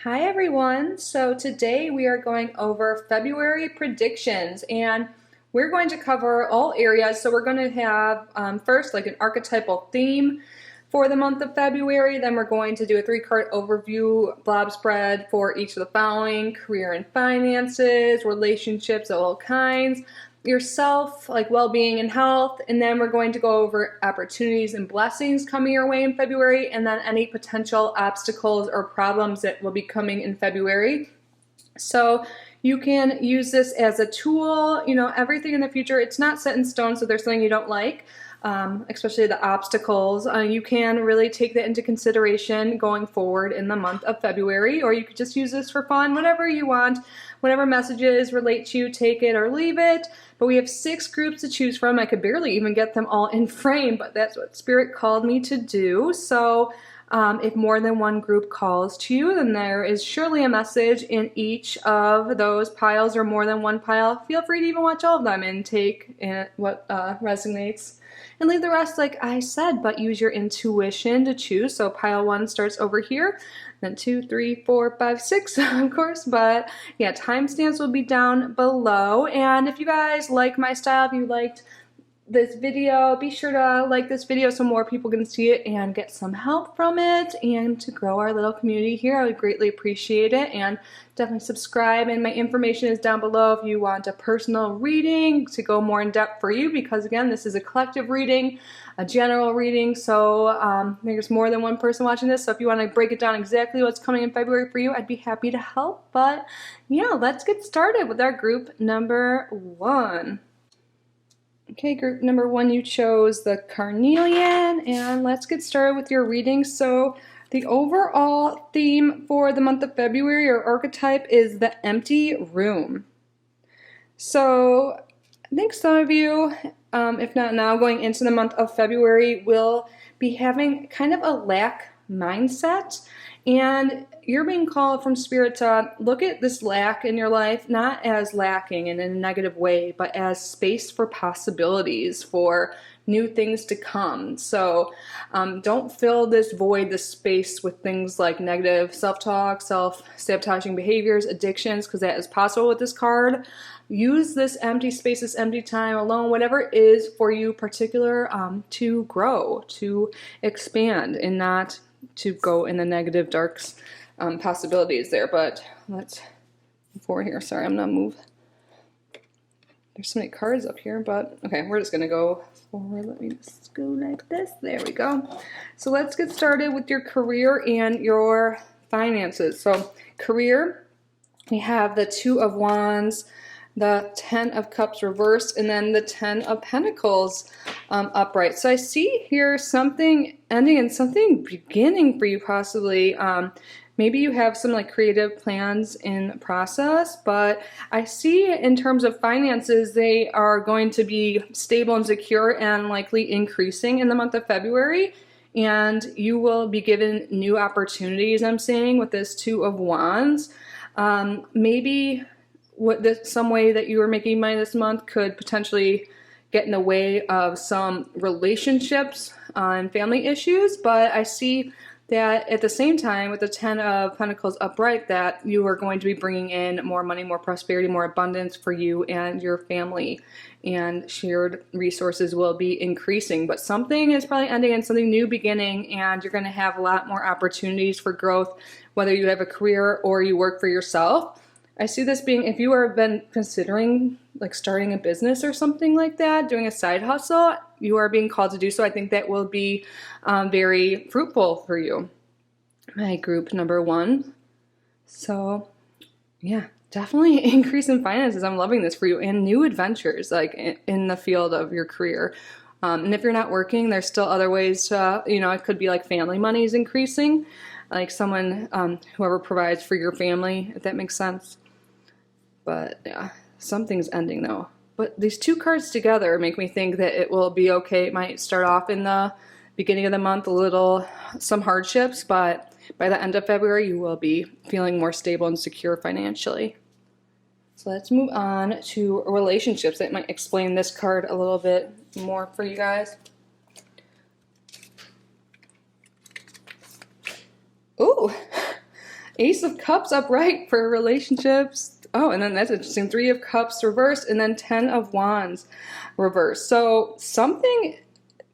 Hi everyone. So today we are going over February predictions and we're going to cover all areas. So we're going to have first like an archetypal theme for the month of February. Then we're going to do a 3-card overview blob spread for each of the following: career and finances, relationships of all kinds, yourself, like well-being and health, and then we're going to go over opportunities and blessings coming your way in February, and then any potential obstacles or problems that will be coming in February. So you can use this as a tool. Everything in the future, it's not set in stone, so there's something you don't like, especially the obstacles. You can really take that into consideration going forward in the month of February, or you could just use this for fun, whatever you want. Whatever messages relate to you, take it or leave it. But we have 6 groups to choose from. I could barely even get them all in frame, but that's what Spirit called me to do. So if more than one group calls to you, then there is surely a message in each of those piles or more than one pile. Feel free to even watch all of them and take what resonates and leave the rest like I said, but use your intuition to choose. So pile 1 starts over here, then 2, 3, 4, 5, 6, of course, but yeah, timestamps will be down below. And if you guys like my style, if you liked this video, be sure to like this video so more people can see it and get some help from it, and to grow our little community here. I would greatly appreciate it, and definitely subscribe, and my information is down below if you want a personal reading to go more in depth for you, because again, this is a collective reading, a general reading, so there's more than one person watching this. So if you want to break it down exactly what's coming in February for you, I'd be happy to help. But yeah, let's get started with our group number 1. Okay, group number 1, you chose the carnelian, and let's get started with your reading. So the overall theme for the month of February, or archetype, is the empty room. So I think some of you, if not now, going into the month of February, will be having kind of a lack mindset, and you're being called from Spirit to look at this lack in your life not as lacking in a negative way, but as space for possibilities, for new things to come. So don't fill this void, this space, with things like negative self-talk, self-sabotaging behaviors, addictions, because that is possible with this card. Use this empty space, this empty time alone, whatever it is for you particular, to grow, to expand, and not to go in the negative darks possibilities there. But let's move forward here. Sorry, I'm not moving. There's so many cards up here, but okay, we're just gonna go forward. Let me just go like this. There we go. So let's get started with your career and your finances. So career, we have the 2 of Wands, the 10 of Cups reversed, and then the 10 of Pentacles upright. So I see here something ending and something beginning for you, possibly. Maybe you have some like creative plans in process, but I see in terms of finances, they are going to be stable and secure and likely increasing in the month of February. And you will be given new opportunities, I'm seeing, with this 2 of Wands. Maybe some way that you are making money this month could potentially get in the way of some relationships and family issues, but I see that at the same time, with the 10 of Pentacles upright, that you are going to be bringing in more money, more prosperity, more abundance for you and your family, and shared resources will be increasing. But something is probably ending and something new beginning, and you're going to have a lot more opportunities for growth, whether you have a career or you work for yourself. I see this being, if you have been considering like starting a business or something like that, doing a side hustle, you are being called to do so. I think that will be very fruitful for you. My group number 1. So yeah, definitely increase in finances. I'm loving this for you, and new adventures like in the field of your career. And if you're not working, there's still other ways to, it could be like family money is increasing, like someone, whoever provides for your family, if that makes sense. But yeah, something's ending though. But these 2 cards together make me think that it will be okay. It might start off in the beginning of the month some hardships, but by the end of February, you will be feeling more stable and secure financially. So let's move on to relationships. That might explain this card a little bit more for you guys. Ooh, Ace of Cups upright for relationships. Oh, and then that's interesting. 3 of Cups reversed, and then 10 of Wands reversed. So something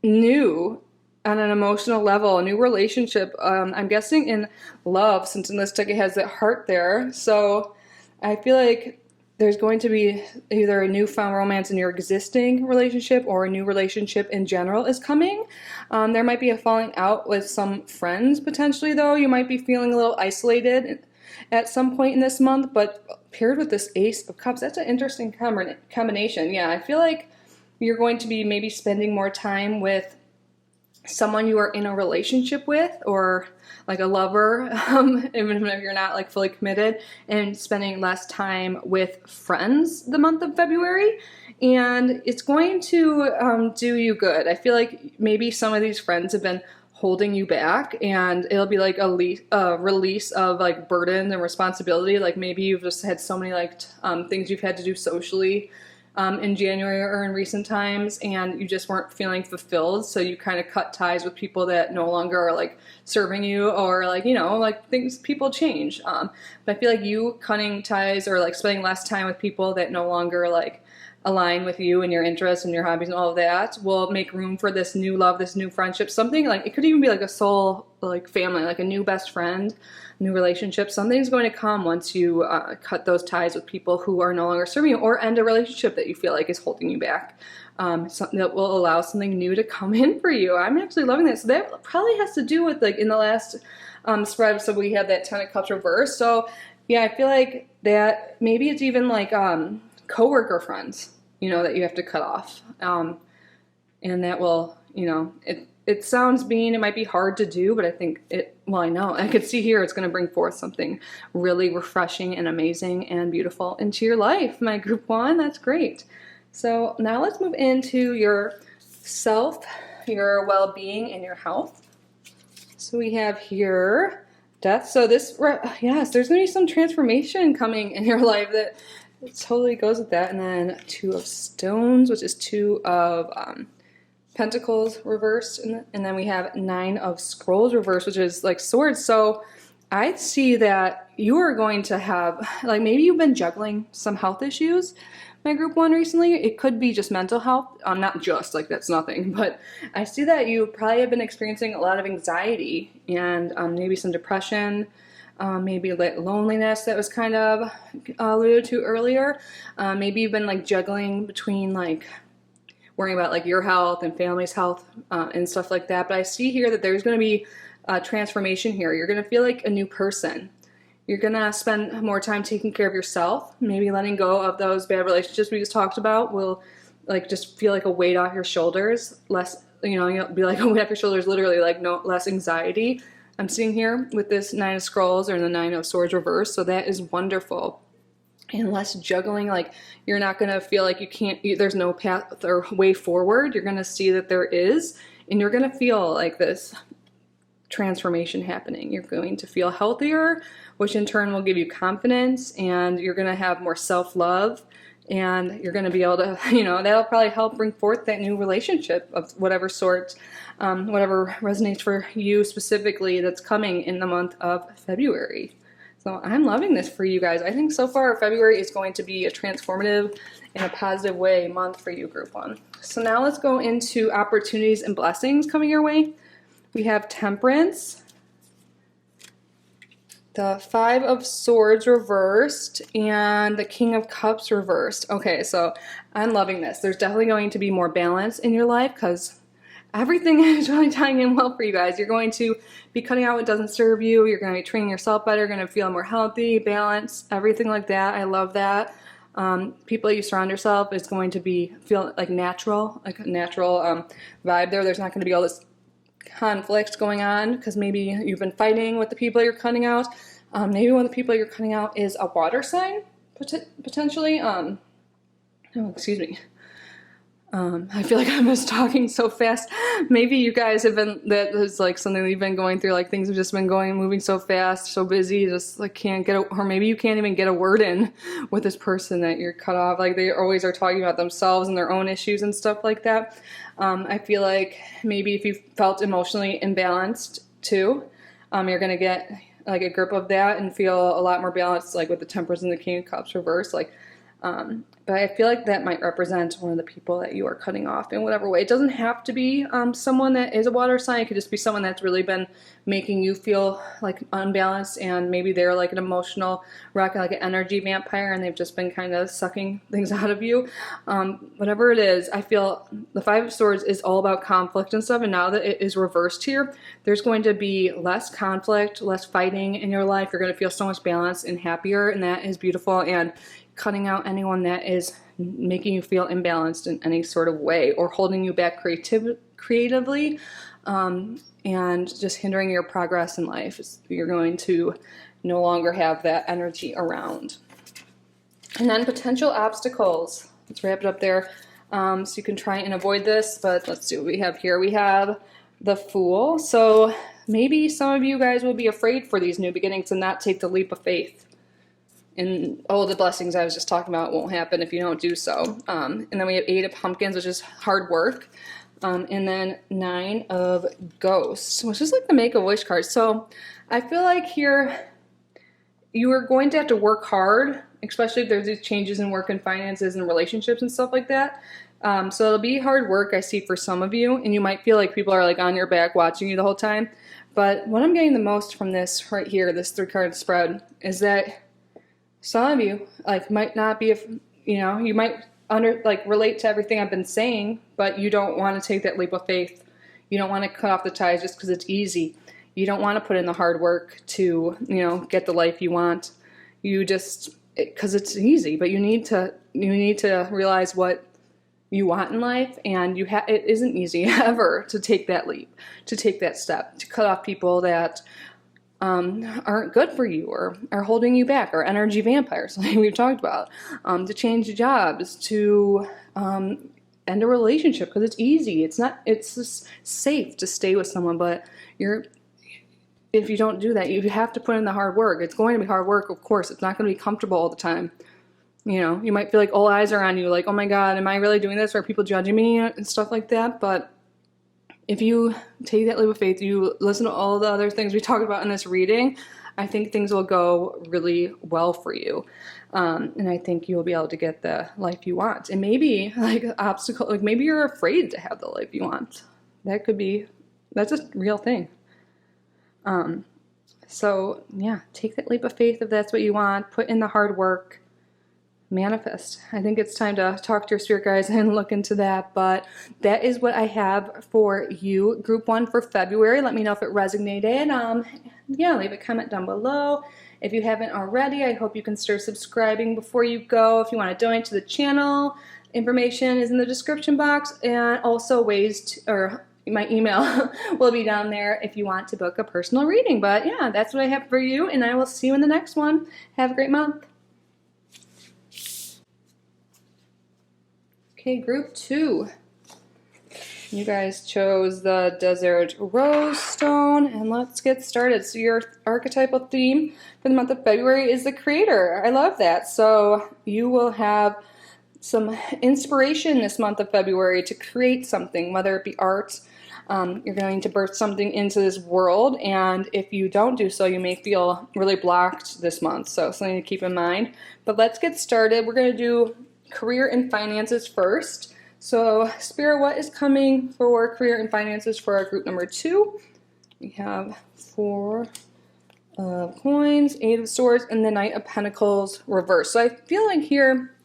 new on an emotional level, a new relationship. I'm guessing in love, since in this deck it has that heart there. So I feel like there's going to be either a newfound romance in your existing relationship or a new relationship in general is coming. There might be a falling out with some friends potentially, though. You might be feeling a little isolated at some point in this month, but paired with this Ace of Cups, that's an interesting combination. Yeah, I feel like you're going to be maybe spending more time with someone you are in a relationship with, or like a lover, even if you're not like fully committed, and spending less time with friends the month of February. And it's going to do you good. I feel like maybe some of these friends have been holding you back, and it'll be like a release of like burden and responsibility. Like maybe you've just had so many like things you've had to do socially in January or in recent times, and you just weren't feeling fulfilled, so you kind of cut ties with people that no longer are like serving you, or like, you know, like people change. But I feel like you cutting ties or like spending less time with people that no longer like align with you and your interests and your hobbies and all of that will make room for this new love, this new friendship, something like, it could even be like a soul like family, like a new best friend, new relationship. Something's going to come once you cut those ties with people who are no longer serving you, or end a relationship that you feel like is holding you back. Something that will allow something new to come in for you. I'm actually loving this. So that probably has to do with like in the last spread, so we had that 10 of Cups reversed. So yeah, I feel like that maybe it's even like coworker friends, you know, that you have to cut off. And that will, you know, it sounds mean, it might be hard to do, but I think I know, I can see here it's going to bring forth something really refreshing and amazing and beautiful into your life, my group 1. That's great. So now let's move into your self, your well-being, and your health. So we have here Death. So this, yes, there's going to be some transformation coming in your life that it totally goes with that. And then 2 of Stones, which is 2 of Pentacles reversed, and then we have 9 of Scrolls reversed, which is like Swords. So I see that you are going to have, like, maybe you've been juggling some health issues, my group 1, recently. It could be just mental health, not just, like, that's nothing, but I see that you probably have been experiencing a lot of anxiety and maybe some depression, maybe loneliness that was kind of alluded to earlier. Maybe you've been like juggling between like worrying about like your health and family's health and stuff like that. But I see here that there's going to be a transformation here. You're going to feel like a new person. You're going to spend more time taking care of yourself, maybe letting go of those bad relationships we just talked about will like just feel like a weight off your shoulders, less, you know, you'll be like a weight off your shoulders, literally, like no less anxiety. I'm seeing here with this 9 of Scrolls or the 9 of Swords reversed, so that is wonderful. And less juggling, like you're not going to feel like you can't, there's no path or way forward. You're going to see that there is, and you're going to feel like this transformation happening. You're going to feel healthier, which in turn will give you confidence, and you're going to have more self-love, and you're going to be able to, you know, that'll probably help bring forth that new relationship of whatever sort, whatever resonates for you specifically that's coming in the month of February. So I'm loving this for you guys. I think so far February is going to be a transformative in a positive way month for you, group 1. So now let's go into opportunities and blessings coming your way. We have Temperance, the 5 of Swords reversed, and the King of Cups reversed. Okay, so I'm loving this. There's definitely going to be more balance in your life because everything is really tying in well for you guys. You're going to be cutting out what doesn't serve you. You're going to be treating yourself better. You're going to feel more healthy, balanced, everything like that. I love that. People you surround yourself is going to feel like a natural vibe there. There's not going to be all this conflict going on because maybe you've been fighting with the people you're cutting out. Maybe one of the people you're cutting out is a water sign, potentially. Oh, excuse me. I feel like I'm just talking so fast. Maybe you guys have been, that is like something you've been going through, like things have just been moving so fast, so busy, just like can't get, or maybe you can't even get a word in with this person that you're cut off. Like they always are talking about themselves and their own issues and stuff like that. I feel like maybe if you felt emotionally imbalanced too, you're going to get like a grip of that and feel a lot more balanced, like with the Temperance and the King of Cups reversed. But I feel like that might represent one of the people that you are cutting off in whatever way. It doesn't have to be someone that is a water sign. It could just be someone that's really been making you feel like unbalanced, and maybe they're like an emotional wreck, like an energy vampire, and they've just been kind of sucking things out of you. Whatever it is, I feel the Five of Swords is all about conflict and stuff, and now that it is reversed here, there's going to be less conflict, less fighting in your life. You're going to feel so much balance and happier, and that is beautiful. And cutting out anyone that is making you feel imbalanced in any sort of way or holding you back creatively, and just hindering your progress in life. You're going to no longer have that energy around. And then potential obstacles. Let's wrap it up there. So you can try and avoid this, but let's see what we have here. We have the Fool. So maybe some of you guys will be afraid for these new beginnings and not take the leap of faith. And all the blessings I was just talking about won't happen if you don't do so. And then we have 8 of Pumpkins, which is hard work. And then 9 of Ghosts, which is like the Make-A-Wish card. So I feel like here you are going to have to work hard, especially if there's these changes in work and finances and relationships and stuff like that. So it'll be hard work, I see, for some of you. And you might feel like people are like on your back watching you the whole time. But what I'm getting the most from this right here, this 3-card spread, is that some of you like might not be, you might relate to everything I've been saying, but you don't want to take that leap of faith. You don't want to cut off the ties just because it's easy. You don't want to put in the hard work to, get the life you want. You just, because it's easy, but you need to realize what you want in life, and it isn't easy ever to take that leap, to take that step, to cut off people that aren't good for you or are holding you back, or energy vampires like we've talked about, to change jobs, to end a relationship because it's easy. It's just safe to stay with someone, but if you don't do that, you have to put in the hard work. It's going to be hard work, of course. It's not going to be comfortable all the time. You might feel like all eyes are on you, like, oh my God, am I really doing this? Are people judging me and stuff like that? But if you take that leap of faith, you listen to all the other things we talked about in this reading, I think things will go really well for you. And I think you'll be able to get the life you want. And maybe maybe you're afraid to have the life you want. That's a real thing. So yeah, take that leap of faith if that's what you want. Put in the hard work. Manifest. I think it's time to talk to your spirit guides and look into that, but that is what I have for you, group 1 for February. Let me know if it resonated. Leave a comment down below. If you haven't already, I hope you consider subscribing before you go. If you want to donate to the channel, information is in the description box, and also my email will be down there if you want to book a personal reading. But yeah, that's what I have for you, and I will see you in the next one. Have a great month. Okay, group 2. You guys chose the Desert Rose Stone, and let's get started. So your archetypal theme for the month of February is the creator. I love that. So you will have some inspiration this month of February to create something, whether it be art. You're going to birth something into this world, and if you don't do so, you may feel really blocked this month. So something to keep in mind. But let's get started. We're going to do career and finances first. So Spirit, what is coming for career and finances for our group number 2? We have 4 of Coins, 8 of Swords, and the Knight of Pentacles reversed. So I feel like here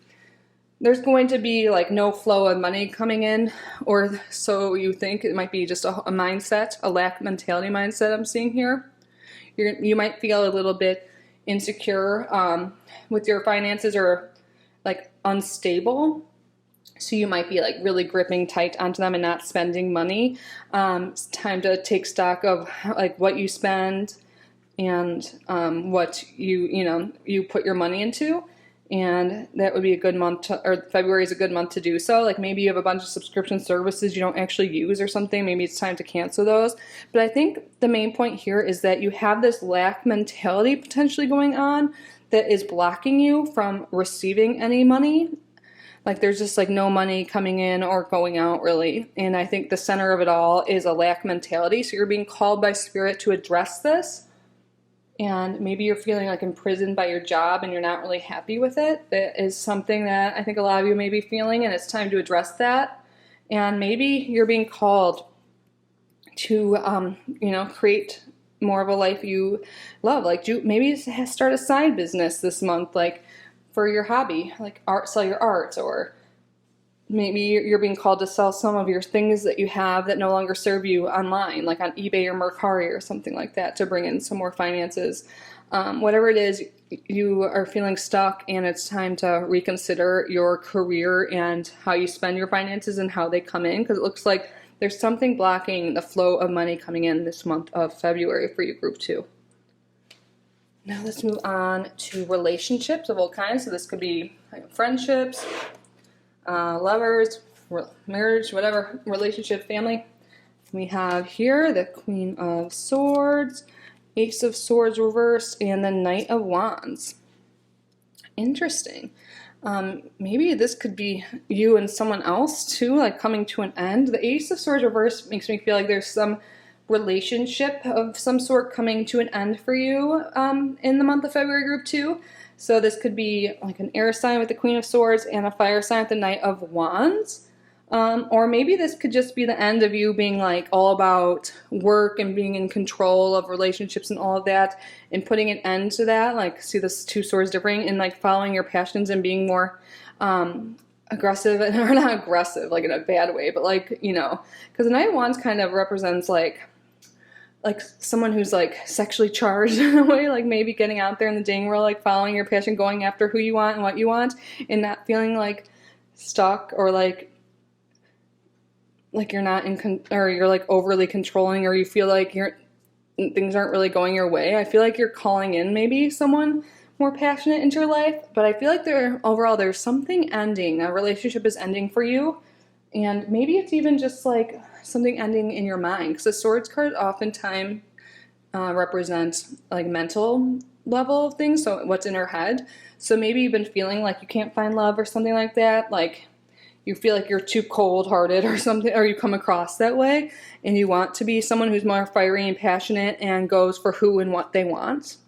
there's going to be like no flow of money coming in, or so you think. It might be just a mindset, a lack mentality mindset I'm seeing here. You might feel a little bit insecure with your finances, or like unstable. So you might be like really gripping tight onto them and not spending money. It's time to take stock of like what you spend and what you put your money into. And that would be a good month or February is a good month to do so. Like maybe you have a bunch of subscription services you don't actually use or something. Maybe it's time to cancel those. But I think the main point here is that you have this lack mentality potentially going on that is blocking you from receiving any money. Like there's just like no money coming in or going out really. And I think the center of it all is a lack mentality. So you're being called by Spirit to address this and maybe you're feeling like imprisoned by your job and you're not really happy with it. That is something that I think a lot of you may be feeling, and it's time to address that. And maybe you're being called to, create more of a life you love. Like maybe start a side business this month, like for your hobby, like sell your art, or maybe you're being called to sell some of your things that you have that no longer serve you online, like on eBay or Mercari or something like that, to bring in some more finances. Whatever it is, you are feeling stuck and it's time to reconsider your career and how you spend your finances and how they come in, because it looks like there's something blocking the flow of money coming in this month of February for you, Group 2. Now let's move on to relationships of all kinds. So this could be friendships, lovers, marriage, whatever, relationship, family. We have here the Queen of Swords, Ace of Swords reversed, and the Knight of Wands. Interesting. Maybe this could be you and someone else too, like coming to an end. The Ace of Swords reversed makes me feel like there's some relationship of some sort coming to an end for you in the month of February, Group 2. So this could be like an air sign with the Queen of Swords and a fire sign with the Knight of Wands. Or maybe this could just be the end of you being like all about work and being in control of relationships and all of that, and putting an end to that. Like, see this two swords differing, and like following your passions and being more aggressive, or not aggressive like in a bad way, but like, because the Knight of Wands kind of represents like someone who's like sexually charged in a way, like maybe getting out there in the dating world, like following your passion, going after who you want and what you want, and not feeling like stuck, or like you're not or you're like overly controlling, or you feel like things aren't really going your way. I feel like you're calling in maybe someone more passionate into your life, but I feel like there's something ending. A relationship is ending for you, and maybe it's even just like something ending in your mind, because the Swords card oftentimes represents like mental level of things, so what's in her head. So maybe you've been feeling like you can't find love or something like that, like you feel like you're too cold-hearted or something, or you come across that way, and you want to be someone who's more fiery and passionate and goes for who and what they want,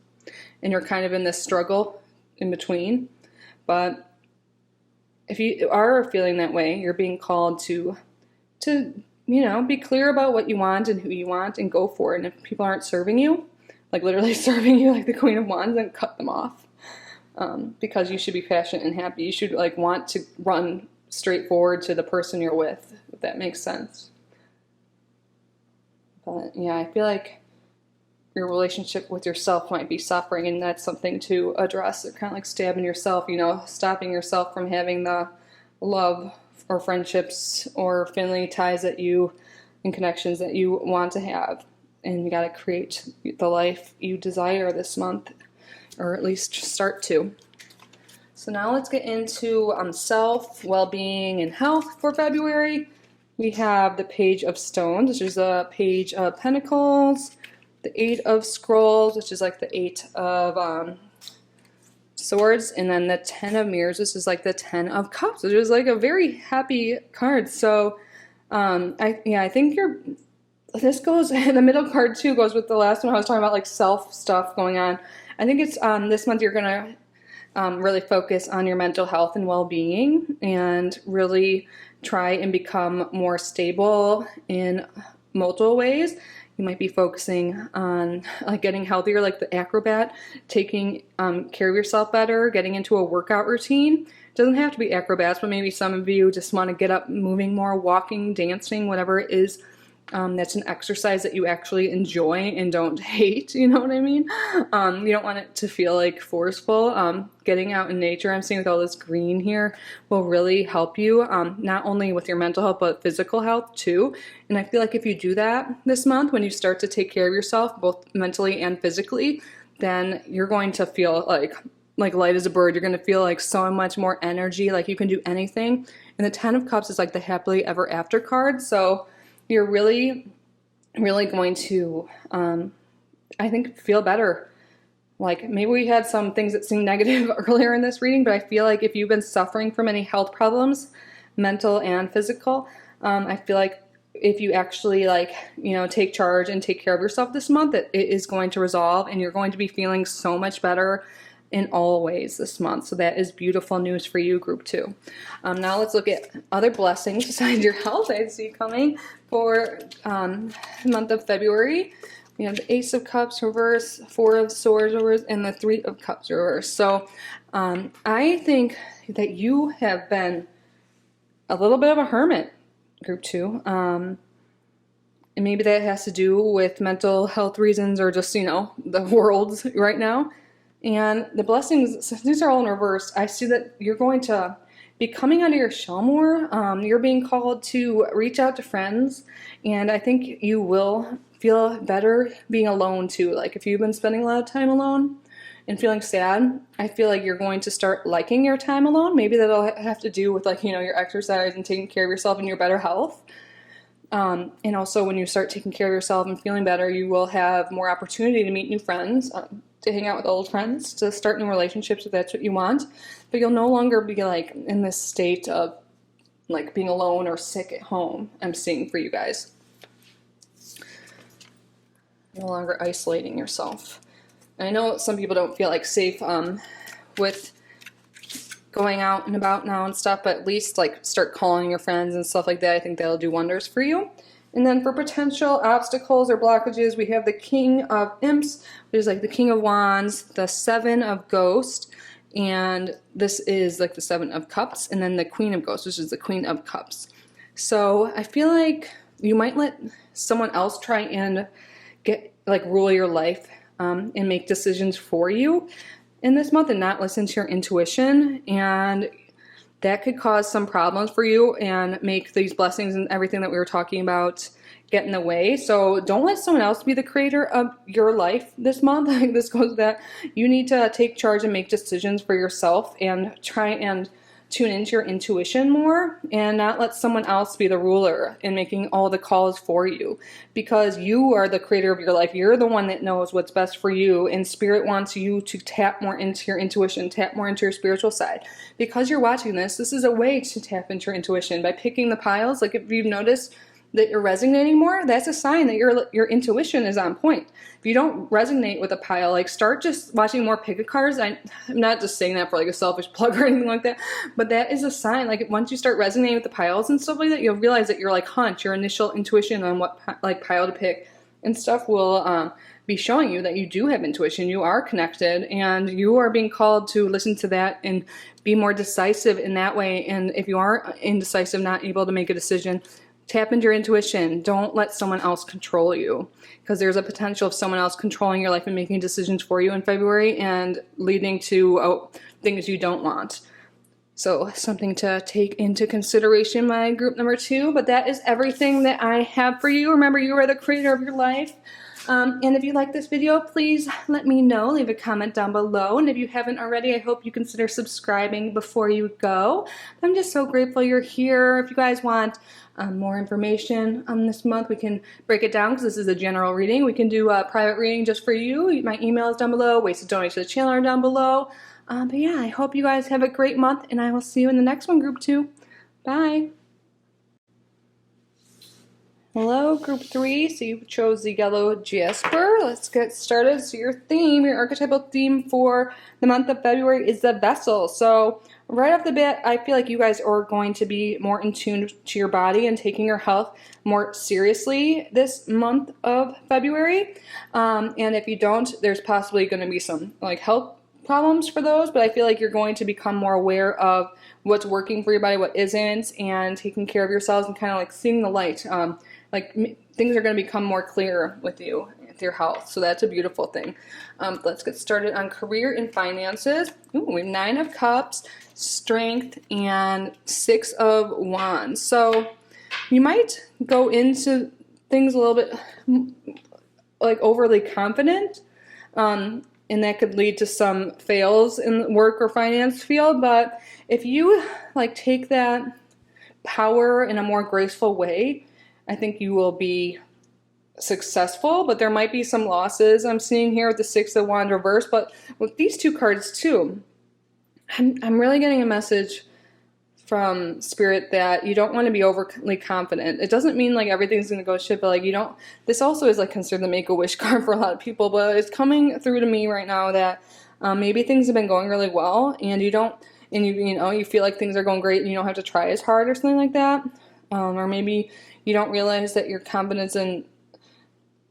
and you're kind of in this struggle in between. But if you are feeling that way, you're being called to be clear about what you want and who you want, and go for it. And if people aren't serving you, like literally serving you like the Queen of Wands, then cut them off, because you should be passionate and happy. You should like want to run straight forward to the person you're with, if that makes sense. But yeah, I feel like your relationship with yourself might be suffering, and that's something to address. Or kind of like stabbing yourself, stopping yourself from having the love or friendships or family ties and connections that you want to have. And you got to create the life you desire this month, or at least start to. So now let's get into self, well-being, and health for February. We have the Page of Stones, which is a Page of Pentacles, the Eight of Scrolls, which is like the Eight of Swords, and then the Ten of Mirrors, which is like the Ten of Cups, which is like a very happy card. So I think this goes, the middle card too goes with the last one I was talking about, like self stuff going on. I think it's this month you're going to really focus on your mental health and well-being, and really try and become more stable in multiple ways. You might be focusing on like getting healthier, like the acrobat, taking care of yourself better, getting into a workout routine. It doesn't have to be acrobats, but maybe some of you just want to get up moving more, walking, dancing, whatever it is. That's an exercise that you actually enjoy and don't hate, you know what I mean? You don't want it to feel like forceful. Getting out in nature, I'm seeing with all this green here, will really help you, not only with your mental health, but physical health too. And I feel like if you do that this month, when you start to take care of yourself, both mentally and physically, then you're going to feel like light as a bird. You're going to feel like so much more energy, like you can do anything. And the Ten of Cups is like the happily ever after card. So you're really, really going to, I think, feel better. Like maybe we had some things that seemed negative earlier in this reading, but I feel like if you've been suffering from any health problems, mental and physical, I feel like if you actually like, you know, take charge and take care of yourself this month, it is going to resolve and you're going to be feeling so much better in all ways this month. So that is beautiful news for you, group 2. Now let's look at other blessings besides your health I see coming for the month of February. We have the Ace of Cups reverse, 4 of Swords reverse, and the 3 of Cups reverse. So I think that you have been a little bit of a hermit, group 2. And maybe that has to do with mental health reasons or just, you know, the world right now. And the blessings, since these are all in reverse, I see that you're going to be coming out of your shell more. You're being called to reach out to friends, and I think you will feel better being alone too. Like if you've been spending a lot of time alone and feeling sad, I feel like you're going to start liking your time alone. Maybe that'll have to do with, like, you know, your exercise and taking care of yourself and your better health. And also when you start taking care of yourself and feeling better, you will have more opportunity to meet new friends, to hang out with old friends, to start new relationships if that's what you want. But you'll no longer be like in this state of like being alone or sick at home. I'm seeing for you guys. No longer isolating yourself. And I know some people don't feel like safe with going out and about now and stuff, but at least like start calling your friends and stuff like that. I think that'll do wonders for you. And then for potential obstacles or blockages, we have the King of Imps, which is like the King of Wands, the 7 of Ghost, and this is like the 7 of Cups, and then the Queen of Ghosts, which is the Queen of Cups. So I feel like you might let someone else try and rule your life and make decisions for you in this month and not listen to your intuition, and that could cause some problems for you and make these blessings and everything that we were talking about get in the way. So don't let someone else be the creator of your life this month. Like this goes that you need to take charge and make decisions for yourself and try and tune into your intuition more and not let someone else be the ruler in making all the calls for you, because you are the creator of your life. You're the one that knows what's best for you, and Spirit wants you to tap more into your intuition, tap more into your spiritual side. Because you're watching this is a way to tap into your intuition by picking the piles. Like if you've noticed that you're resonating more, that's a sign that your intuition is on point. If you don't resonate with a pile, like start just watching more pick-a cards. I'm not just saying that for like a selfish plug or anything like that, but that is a sign. Like once you start resonating with the piles and stuff like that, you'll realize that your like hunch, your initial intuition on what like pile to pick and stuff will be showing you that you do have intuition, you are connected, and you are being called to listen to that and be more decisive in that way. And if you are indecisive, not able to make a decision, tap into your intuition. Don't let someone else control you, because there's a potential of someone else controlling your life and making decisions for you in February and leading to things you don't want. So something to take into consideration, my group number 2. But that is everything that I have for you. Remember, you are the creator of your life. And if you like this video, please let me know. Leave a comment down below. And if you haven't already, I hope you consider subscribing before you go. I'm just so grateful you're here. If you guys want more information on this month, we can break it down because this is a general reading. We can do a private reading just for you. My email is down below. Ways to donate to the channel are down below. But yeah, I hope you guys have a great month, and I will see you in the next one, group 2. Bye. Hello, group 3. So you chose the yellow Jasper. Let's get started. So your theme, your archetypal theme for the month of February is the Vessel. So right off the bat, I feel like you guys are going to be more in tune to your body and taking your health more seriously this month of February. And if you don't, there's possibly going to be some like health problems for those, but I feel like you're going to become more aware of what's working for your body, what isn't, and taking care of yourselves and kind of like seeing the light. Things are going to become more clear with you, with your health. So that's a beautiful thing. Let's get started on career and finances. Ooh, we have 9 of Cups, Strength, and 6 of Wands. So you might go into things a little bit like overly confident, and that could lead to some fails in the work or finance field. But if you like take that power in a more graceful way, I think you will be successful. But there might be some losses I'm seeing here with the 6 of Wands reverse. But with these 2 cards too, I'm really getting a message from Spirit that you don't want to be overly confident. It doesn't mean like everything's going to go shit, but like you don't, this also is like considered the Make-A-Wish card for a lot of people, but it's coming through to me right now that maybe things have been going really well and you don't, and you know, you feel like things are going great and you don't have to try as hard or something like that. Or maybe you don't realize that your confidence in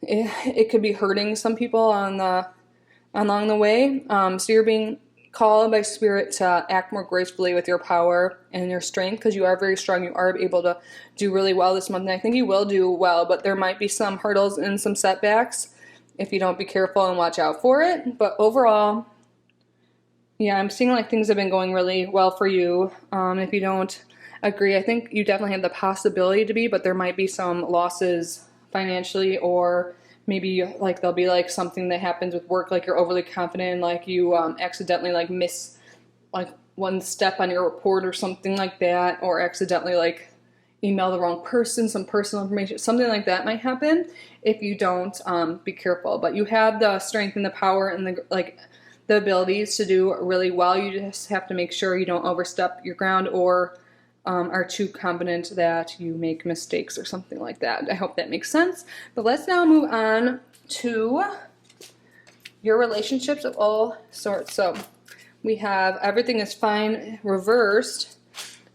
it could be hurting some people along the way. So you're being called by Spirit to act more gracefully with your power and your strength because you are very strong. You are able to do really well this month, and I think you will do well, but there might be some hurdles and some setbacks if you don't be careful and watch out for it. But overall, yeah, I'm seeing like things have been going really well for you. If you don't agree, I think you definitely have the possibility to be, but there might be some losses financially, or maybe like there'll be like something that happens with work, like you're overly confident and like you accidentally like miss like one step on your report or something like that, or accidentally like email the wrong person some personal information. Something like that might happen if you don't be careful. But you have the strength and the power and the abilities to do really well. You just have to make sure you don't overstep your ground or are too confident that you make mistakes or something like that. I hope that makes sense. But let's now move on to your relationships of all sorts. So we have everything is fine reversed,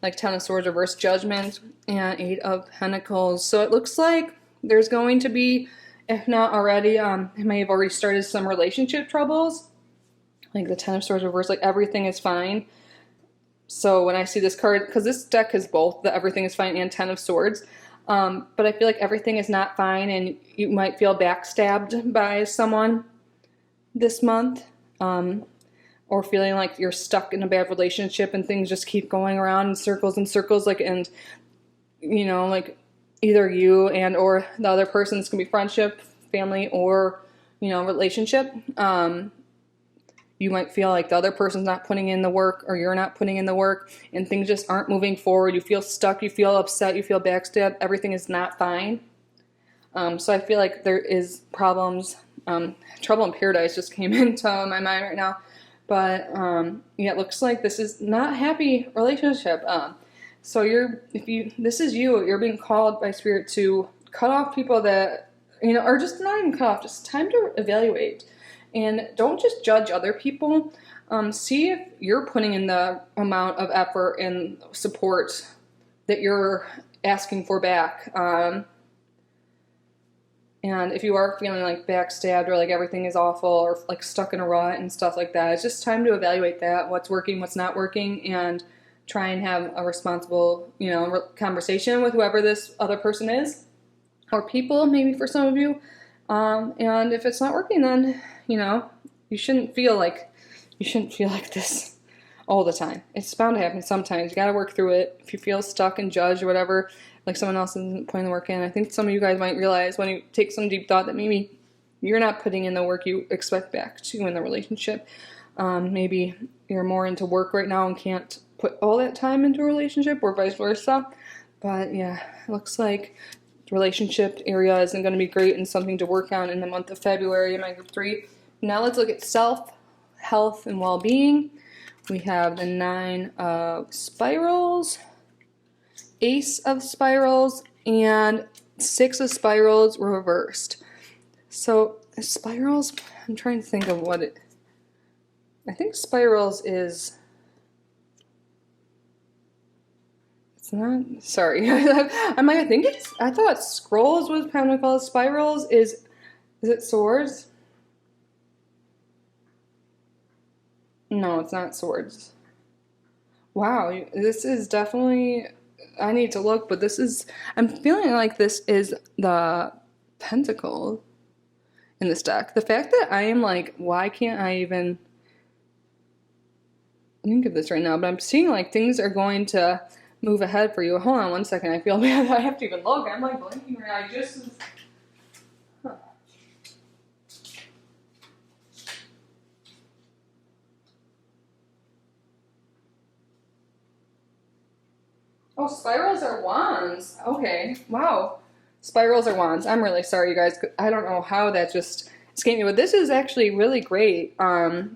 like Ten of Swords reversed, Judgment, and Eight of Pentacles. So it looks like there's going to be, if not already, it may have already started some relationship troubles. Like the Ten of Swords reversed, like everything is fine. So when I see this card, because this deck is both the Everything is Fine and Ten of Swords, but I feel like everything is not fine and you might feel backstabbed by someone this month, or feeling like you're stuck in a bad relationship and things just keep going around in circles and circles, like, and you know, like either you and or the other person, this can be friendship, family, or you know, relationship. You might feel like the other person's not putting in the work or you're not putting in the work and things just aren't moving forward. You feel stuck, you feel upset, you feel backstabbed. Everything is not fine. So I feel like there is problems. Trouble in Paradise just came into my mind right now. But yeah, it looks like this is not a happy relationship. So this is you're being called by Spirit to cut off people that, you know, or just not even cut off, just time to evaluate. And don't just judge other people. See if you're putting in the amount of effort and support that you're asking for back. And if you are feeling like backstabbed or like everything is awful or like stuck in a rut and stuff like that, it's just time to evaluate that, what's working, what's not working, and try and have a responsible, you know, conversation with whoever this other person is, or people, maybe for some of you. And if it's not working, then, you know, you shouldn't feel like this all the time. It's bound to happen sometimes. You got to work through it. If you feel stuck and judged or whatever, like someone else isn't putting the work in, I think some of you guys might realize when you take some deep thought that maybe you're not putting in the work you expect back to in the relationship. Maybe you're more into work right now and can't put all that time into a relationship, or vice versa. But yeah, it looks like the relationship area isn't going to be great and something to work on in the month of February in my group 3. Now let's look at self, health, and well-being. We have the 9 of Spirals, Ace of Spirals, and 6 of Spirals reversed. So Spirals, I'm trying to think of what it, I think Spirals is, it's not, sorry. I thought Scrolls was Pentacles. Spirals is it Swords? No, it's not Swords. Wow, this is definitely, I need to look, but this is, I'm feeling like this is the Pentacle in this deck. The fact that I am like, why can't I even think of this right now? But I'm seeing like things are going to move ahead for you. Hold on one second. I feel bad. I have to even look. I'm like blinking right now. Oh, Spirals are Wands. Okay. Wow. Spirals are Wands. I'm really sorry, you guys. I don't know how that just escaped me, but this is actually really great.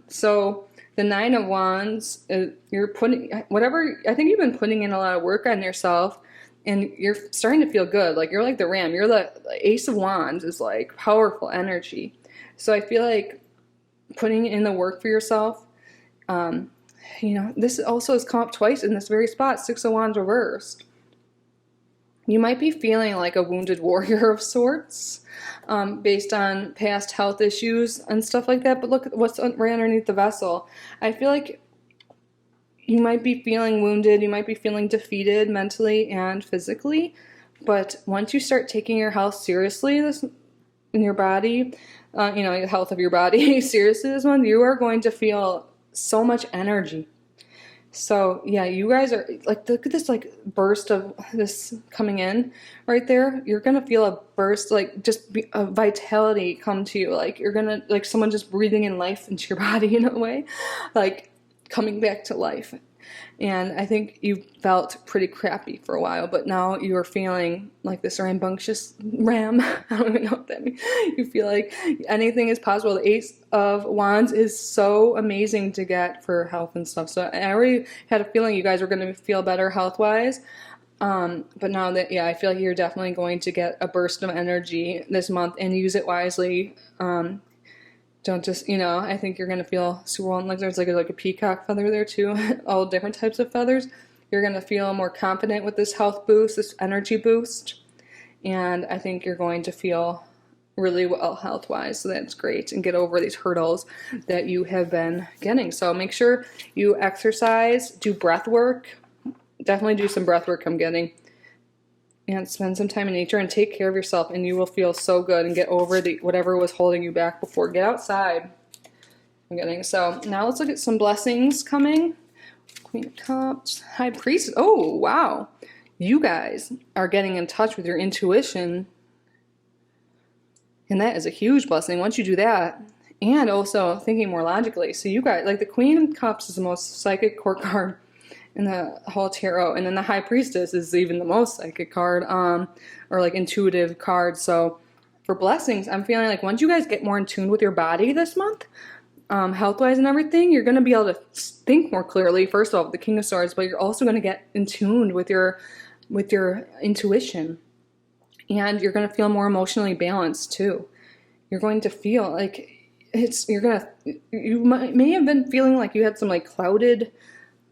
So The Nine of Wands, you're putting whatever, I think you've been putting in a lot of work on yourself, and you're starting to feel good. Like you're like the ram. You're the Ace of Wands is like powerful energy. So I feel like putting in the work for yourself, this also has come up twice in this very spot, Six of Wands reversed. You might be feeling like a wounded warrior of sorts, based on past health issues and stuff like that. But look at what's right underneath the vessel. I feel like you might be feeling wounded. You might be feeling defeated mentally and physically. But once you start taking your health seriously, in your body, the health of your body seriously this month, you are going to feel so much energy. So yeah, you guys are like, look at this like burst of this coming in right there. You're gonna feel a burst, like just a vitality come to you. Like you're gonna, like someone just breathing in life into your body in a way, like coming back to life. And I think you felt pretty crappy for a while, but now you are feeling like this rambunctious ram. I don't even know what that means. You feel like anything is possible. The Ace of Wands is so amazing to get for health and stuff. So I already had a feeling you guys were going to feel better health-wise. But now that, I feel like you're definitely going to get a burst of energy this month and use it wisely. Don't just, I think you're going to feel super well. Like there's like a peacock feather there too. All different types of feathers. You're going to feel more confident with this health boost, this energy boost. And I think you're going to feel really well health-wise. So that's great. And get over these hurdles that you have been getting. So make sure you exercise, do breath work. Definitely do some breath work I'm getting. And spend some time in nature and take care of yourself, and you will feel so good and get over whatever was holding you back before. Get outside. I'm getting. So now let's look at some blessings coming. Queen of Cups, High Priestess. Oh, wow. You guys are getting in touch with your intuition. And that is a huge blessing once you do that. And also thinking more logically. So you guys, like the Queen of Cups is the most psychic court card in the whole tarot, and then the High Priestess is even the most psychic card, or like intuitive card. So for blessings, I'm feeling like once you guys get more in tune with your body this month, health-wise and everything, you're going to be able to think more clearly. First of all, the King of Swords, but you're also going to get in tune with your intuition, and you're going to feel more emotionally balanced too. You're going to feel like you may have been feeling like you had some like clouded,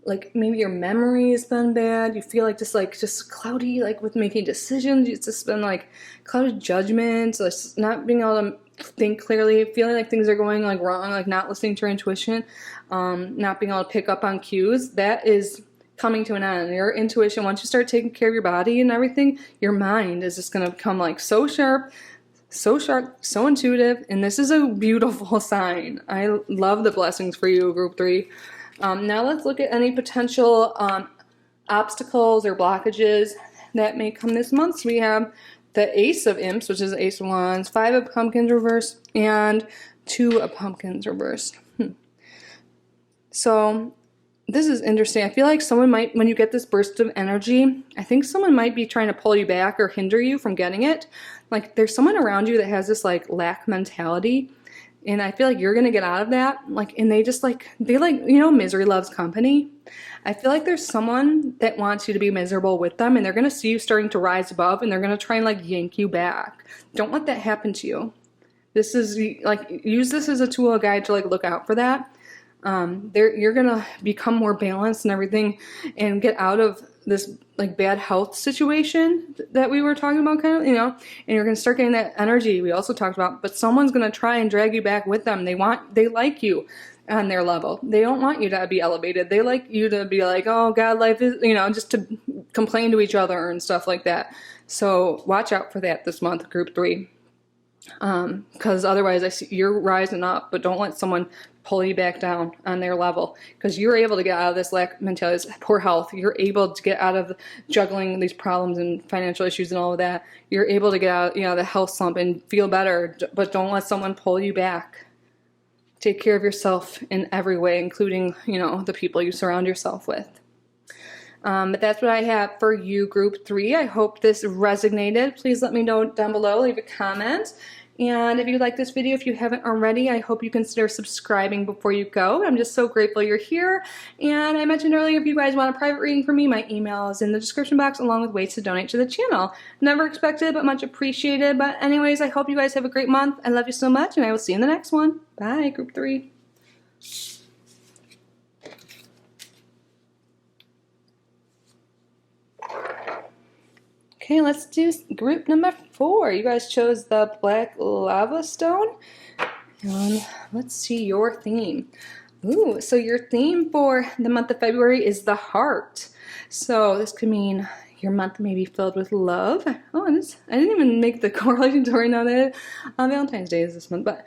like maybe your memory has been bad. You feel like just cloudy, like with making decisions. It's just been like clouded judgments, like not being able to think clearly, feeling like things are going like wrong, like not listening to your intuition, not being able to pick up on cues. That is coming to an end. Your intuition, once you start taking care of your body and everything, your mind is just going to become like so sharp, so intuitive. And this is a beautiful sign. I love the blessings for you, Group 3. Now let's look at any potential obstacles or blockages that may come this month. So we have the Ace of Imps, which is the Ace of Wands, 5 of Pumpkins reversed, and 2 of Pumpkins reversed. So this is interesting. I feel like someone might, when you get this burst of energy, I think someone might be trying to pull you back or hinder you from getting it. Like there's someone around you that has this like lack mentality. And I feel like you're going to get out of that. Like, and they misery loves company. I feel like there's someone that wants you to be miserable with them, and they're going to see you starting to rise above, and they're going to try and like yank you back. Don't let that happen to you. This is like, use this as a tool, a guide to like look out for that. You're going to become more balanced and everything and get out of this like bad health situation that we were talking about, kind of, and you're going to start getting that energy we also talked about, but someone's going to try and drag you back with them. They like you on their level. They don't want you to be elevated. They like you to be like, oh God, life is, just to complain to each other and stuff like that. So watch out for that this month, Group 3. Because otherwise I see you're rising up, but don't let someone pull you back down on their level, because you're able to get out of this lack mentality, this poor health. You're able to get out of juggling these problems and financial issues and all of that. You're able to get out, the health slump and feel better, but don't let someone pull you back. Take care of yourself in every way, including, the people you surround yourself with. But that's what I have for you, Group 3. I hope this resonated. Please let me know down below. Leave a comment. And if you like this video, if you haven't already, I hope you consider subscribing before you go. I'm just so grateful you're here. And I mentioned earlier, if you guys want a private reading from me, my email is in the description box along with ways to donate to the channel. Never expected, but much appreciated. But anyways, I hope you guys have a great month. I love you so much, and I will see you in the next one. Bye, group 3. Okay, let's do group number 4. You guys chose the black lava stone. And let's see your theme. Ooh, so your theme for the month of February is the heart. So this could mean your month may be filled with love. Oh, I didn't even make the correlation to right now that Valentine's Day is this month. But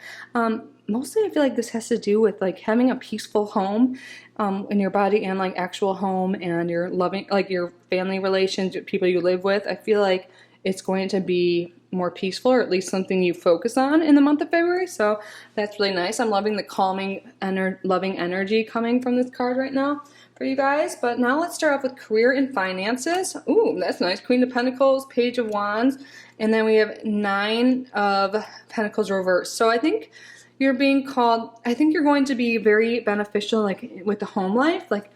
mostly I feel like this has to do with like having a peaceful home in your body and like actual home and your loving, like your family relations, people you live with. I feel like it's going to be more peaceful, or at least something you focus on in the month of February. So that's really nice. I'm loving the calming, loving energy coming from this card right now for you guys. But now let's start off with career and finances. Ooh, that's nice. Queen of Pentacles, Page of Wands, and then we have 9 of Pentacles reversed. So I think you're being called, I think you're going to be very beneficial like with the home life. Like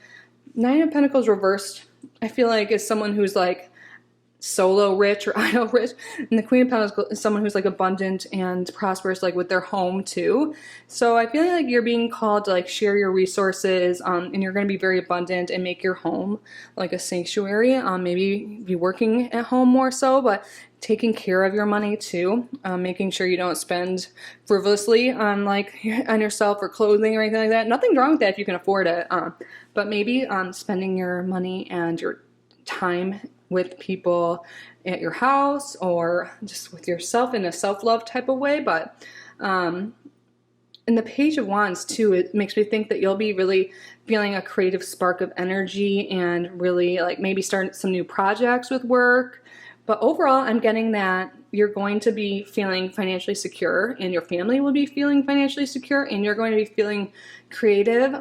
9 of Pentacles reversed, I feel like is someone who's like solo rich or idle rich, and the Queen of Pentacles is someone who's like abundant and prosperous like with their home too. So I feel like you're being called to like share your resources, and you're going to be very abundant and make your home like a sanctuary. Maybe be working at home more so, but taking care of your money too, making sure you don't spend frivolously on like on yourself or clothing or anything like that. Nothing wrong with that if you can afford it, but maybe spending your money and your time with people at your house or just with yourself in a self-love type of way. But in the Page of Wands too, it makes me think that you'll be really feeling a creative spark of energy and really like maybe start some new projects with work. But overall, I'm getting that you're going to be feeling financially secure, and your family will be feeling financially secure, and you're going to be feeling creative.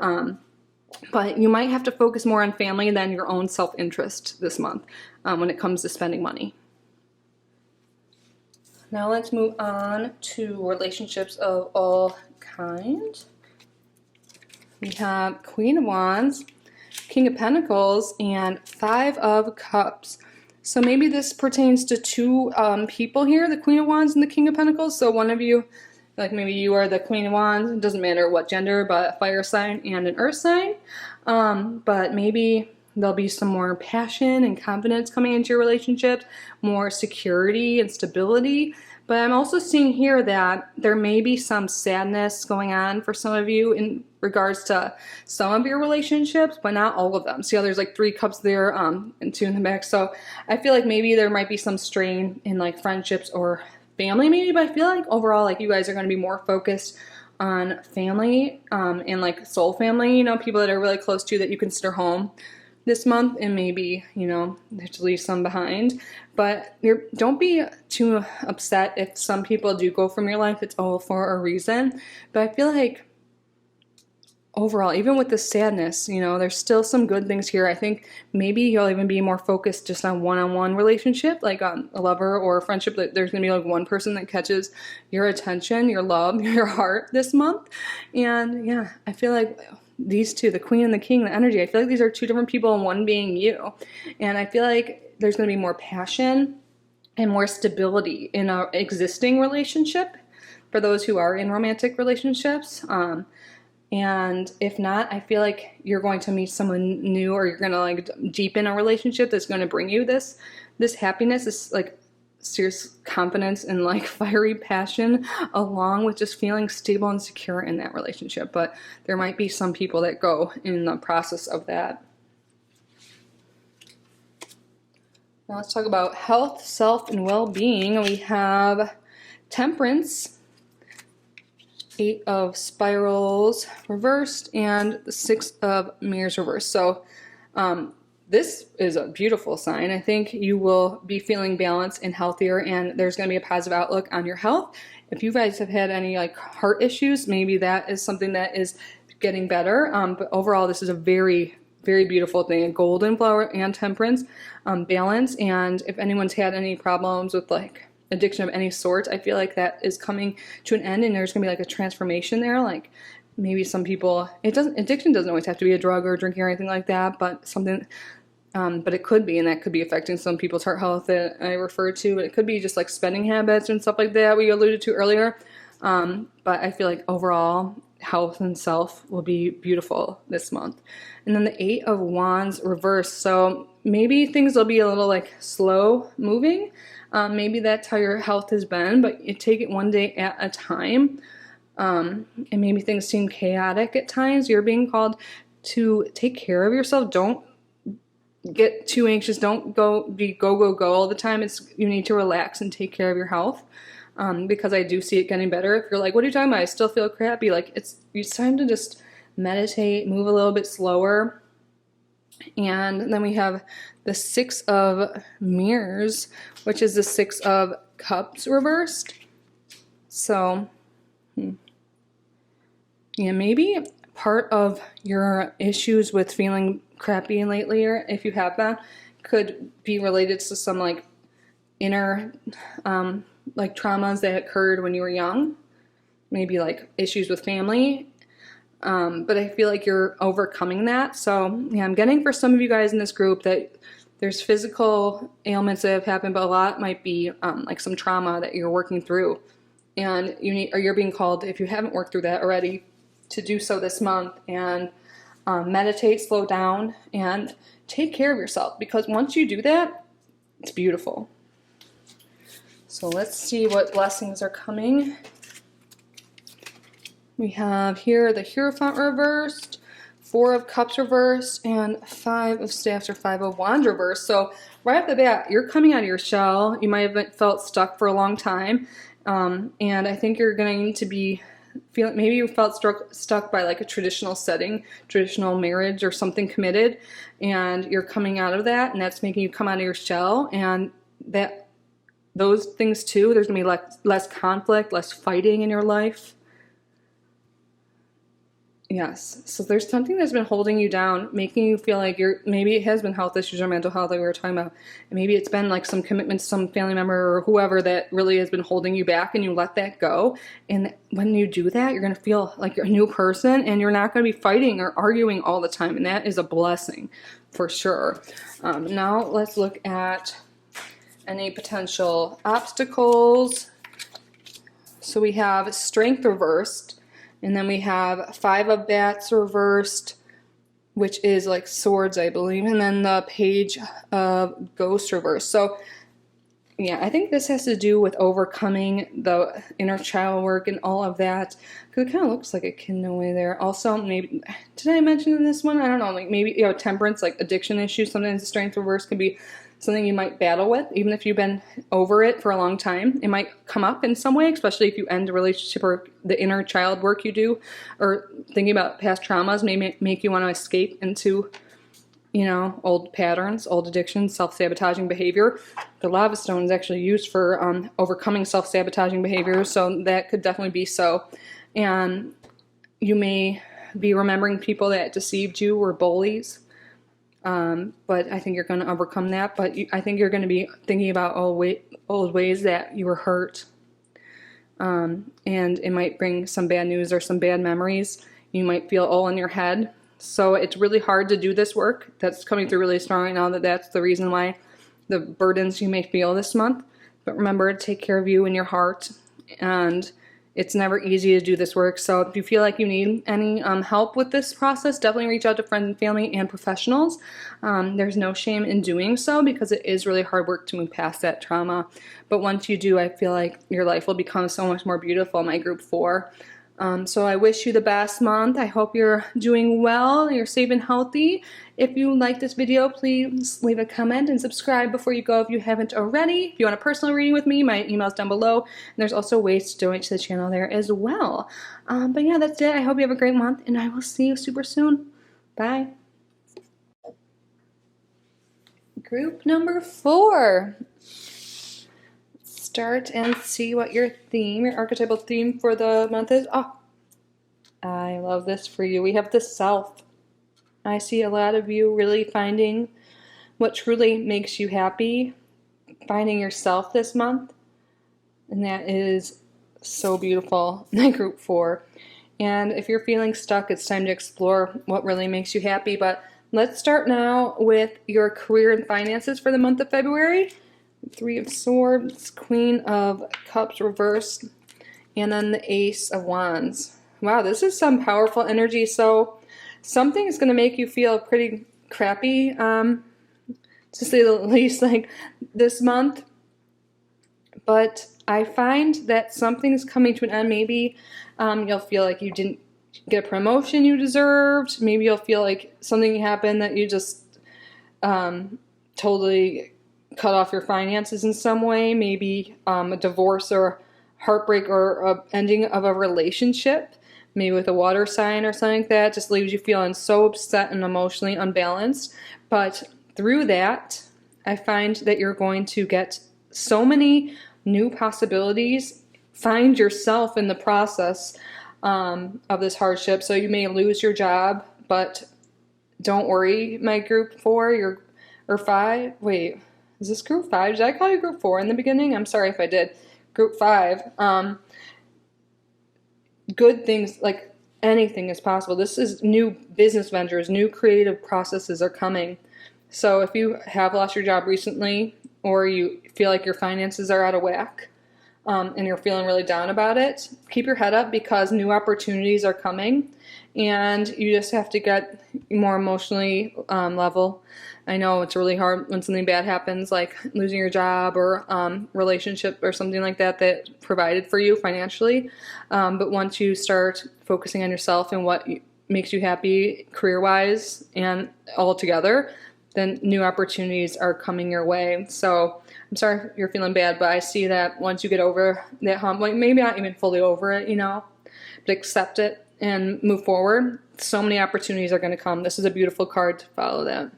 But you might have to focus more on family than your own self-interest this month when it comes to spending money. Now let's move on to relationships of all kinds. We have Queen of Wands, King of Pentacles, and 5 of Cups. So maybe this pertains to 2 people here, the Queen of Wands and the King of Pentacles. So one of you, like maybe you are the Queen of Wands, it doesn't matter what gender, but a fire sign and an earth sign. But maybe there'll be some more passion and confidence coming into your relationships, more security and stability. But I'm also seeing here that there may be some sadness going on for some of you in regards to some of your relationships, but not all of them. See how there's like 3 cups there and 2 in the back. So I feel like maybe there might be some strain in like friendships or family maybe, but I feel like overall like you guys are going to be more focused on family and like soul family, you know, people that are really close to you that you consider home this month, and maybe, you know, to leave some behind. But don't be too upset if some people do go from your life. It's all for a reason. But I feel like overall, even with the sadness, you know, there's still some good things here. I think maybe you'll even be more focused just on one-on-one relationship, like on a lover or a friendship, that there's gonna be like one person that catches your attention, your love, your heart this month. And yeah, I feel like these 2, the Queen and the King, the energy, I feel like these are 2 different people and one being you. And I feel like there's gonna be more passion and more stability in an existing relationship for those who are in romantic relationships. And if not, I feel like you're going to meet someone new, or you're going to like deepen a relationship that's going to bring you this happiness, this like serious confidence and like fiery passion, along with just feeling stable and secure in that relationship. But there might be some people that go in the process of that. Now let's talk about health, self, and well-being. We have Temperance, 8 of Spirals reversed, and the 6 of Mirrors reversed. So this is a beautiful sign. I think you will be feeling balanced and healthier, and there's going to be a positive outlook on your health. If you guys have had any like heart issues, maybe that is something that is getting better. But overall, this is a very, very beautiful thing. A golden flower and temperance balance. And if anyone's had any problems with like addiction of any sort. I feel like that is coming to an end, and there's gonna be like a transformation there. Like maybe some people, addiction doesn't always have to be a drug or drinking or anything like that, but something, but it could be, and that could be affecting some people's heart health that I referred to. It could be just like spending habits and stuff like that we alluded to earlier. But I feel like overall health and self will be beautiful this month. And then the 8 of Wands reversed. So maybe things will be a little like slow moving. Maybe that's how your health has been, but you take it one day at a time. And maybe things seem chaotic at times. You're being called to take care of yourself. Don't get too anxious. Don't go all the time. You need to relax and take care of your health. Because I do see it getting better. If you're like, what are you talking about? I still feel crappy. Like it's time to just meditate, move a little bit slower. And then we have the 6 of Mirrors, which is the 6 of Cups reversed. So, yeah, maybe part of your issues with feeling crappy lately, or if you have that, could be related to some like inner like traumas that occurred when you were young, maybe like issues with family. But I feel like you're overcoming that. So yeah, I'm getting for some of you guys in this group that there's physical ailments that have happened, but a lot might be like some trauma that you're working through, and you're being called, if you haven't worked through that already, to do so this month and meditate, slow down, and take care of yourself, because once you do that, it's beautiful. So let's see what blessings are coming. We have here the Hierophant reversed, 4 of Cups reversed, and 5 of Staffs or 5 of Wands reversed. So right off the bat, you're coming out of your shell. You might have felt stuck for a long time. And I think you're going to be feeling, maybe you felt stuck by like a traditional setting, traditional marriage or something committed, and you're coming out of that, and that's making you come out of your shell. And those things too, there's going to be less conflict, less fighting in your life. Yes, so there's something that's been holding you down, making you feel like maybe it has been health issues or mental health that we were talking about. And maybe it's been like some commitment to some family member or whoever that really has been holding you back, and you let that go. And when you do that, you're going to feel like you're a new person, and you're not going to be fighting or arguing all the time. And that is a blessing for sure. Now let's look at any potential obstacles. So we have Strength reversed. And then we have 5 of Bats reversed, which is like swords, I believe. And then the Page of Ghosts reversed. So, yeah, I think this has to do with overcoming the inner child work and all of that. Because it kind of looks like a kid in a way there. Also, maybe, did I mention in this one? I don't know. Like maybe, temperance, like addiction issues. Sometimes the Strength reverse can be something you might battle with, even if you've been over it for a long time. It might come up in some way, especially if you end a relationship or the inner child work you do, or thinking about past traumas may make you want to escape into, old patterns, old addictions, self-sabotaging behavior. The lava stone is actually used for overcoming self-sabotaging behavior, so that could definitely be so. And you may be remembering people that deceived you were bullies. But I think you're going to overcome that. But I think you're going to be thinking about old ways that you were hurt. And it might bring some bad news or some bad memories. You might feel all in your head. So it's really hard to do this work. That's coming through really strong right now, that's the reason why the burdens you may feel this month. But remember to take care of you and your heart. And it's never easy to do this work. So if you feel like you need any help with this process, definitely reach out to friends and family and professionals. There's no shame in doing so, because it is really hard work to move past that trauma. But once you do, I feel like your life will become so much more beautiful, my group 4. So I wish you the best month. I hope you're doing well, you're safe and healthy. If you like this video, please leave a comment and subscribe before you go if you haven't already. If you want a personal reading with me, my email's down below. And there's also ways to donate to the channel there as well. But yeah, that's it. I hope you have a great month, and I will see you super soon. Bye. Group number 4. Start and see what your archetypal theme for the month is. Oh, I love this for you. We have the self. I see a lot of you really finding what truly makes you happy, finding yourself this month. And that is so beautiful. My group 4. And if you're feeling stuck, it's time to explore what really makes you happy. But let's start now with your career and finances for the month of February. 3 of Swords, Queen of Cups reversed, and then the Ace of Wands. Wow, this is some powerful energy. So something is going to make you feel pretty crappy, to say the least, like this month. But I find that something's coming to an end. Maybe you'll feel like you didn't get a promotion you deserved. Maybe you'll feel like something happened that you just totally cut off your finances in some way. Maybe a divorce or heartbreak or a ending of a relationship. Maybe with a water sign or something like that. Just leaves you feeling so upset and emotionally unbalanced. But through that, I find that you're going to get so many new possibilities. Find yourself in the process of this hardship. So you may lose your job, but don't worry, my group 4, or 5. Wait, is this group 5? Did I call you group 4 in the beginning? I'm sorry if I did. Group 5. Good things, like anything is possible. This is new business ventures, new creative processes are coming. So if you have lost your job recently, or you feel like your finances are out of whack, and you're feeling really down about it, keep your head up because new opportunities are coming, and you just have to get more emotionally level. I know it's really hard when something bad happens, like losing your job or relationship or something like that that provided for you financially. But once you start focusing on yourself and what makes you happy career-wise and all together, then new opportunities are coming your way. So I'm sorry if you're feeling bad, but I see that once you get over that hump, like maybe not even fully over it, but accept it and move forward. So many opportunities are going to come. This is a beautiful card to follow that.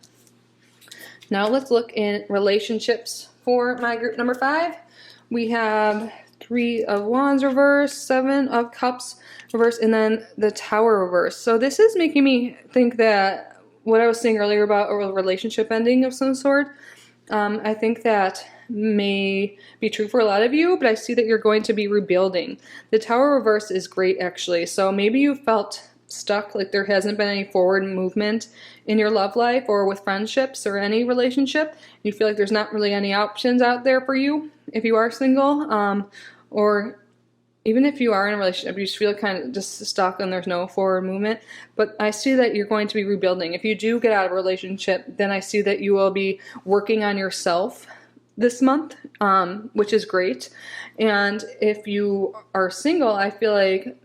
Now let's look in relationships for my group number 5. We have 3 of Wands reversed, 7 of Cups reversed, and then the Tower reversed. So this is making me think that what I was saying earlier about a relationship ending of some sort, I think that may be true for a lot of you, but I see that you're going to be rebuilding. The Tower reverse is great, actually. So maybe you felt stuck, like there hasn't been any forward movement in your love life or with friendships or any relationship. You feel like there's not really any options out there for you if you are single, or even if you are in a relationship, you just feel kind of just stuck and there's no forward movement. But I see that you're going to be rebuilding. If you do get out of a relationship, then I see that you will be working on yourself this month, which is great. And if you are single, I feel like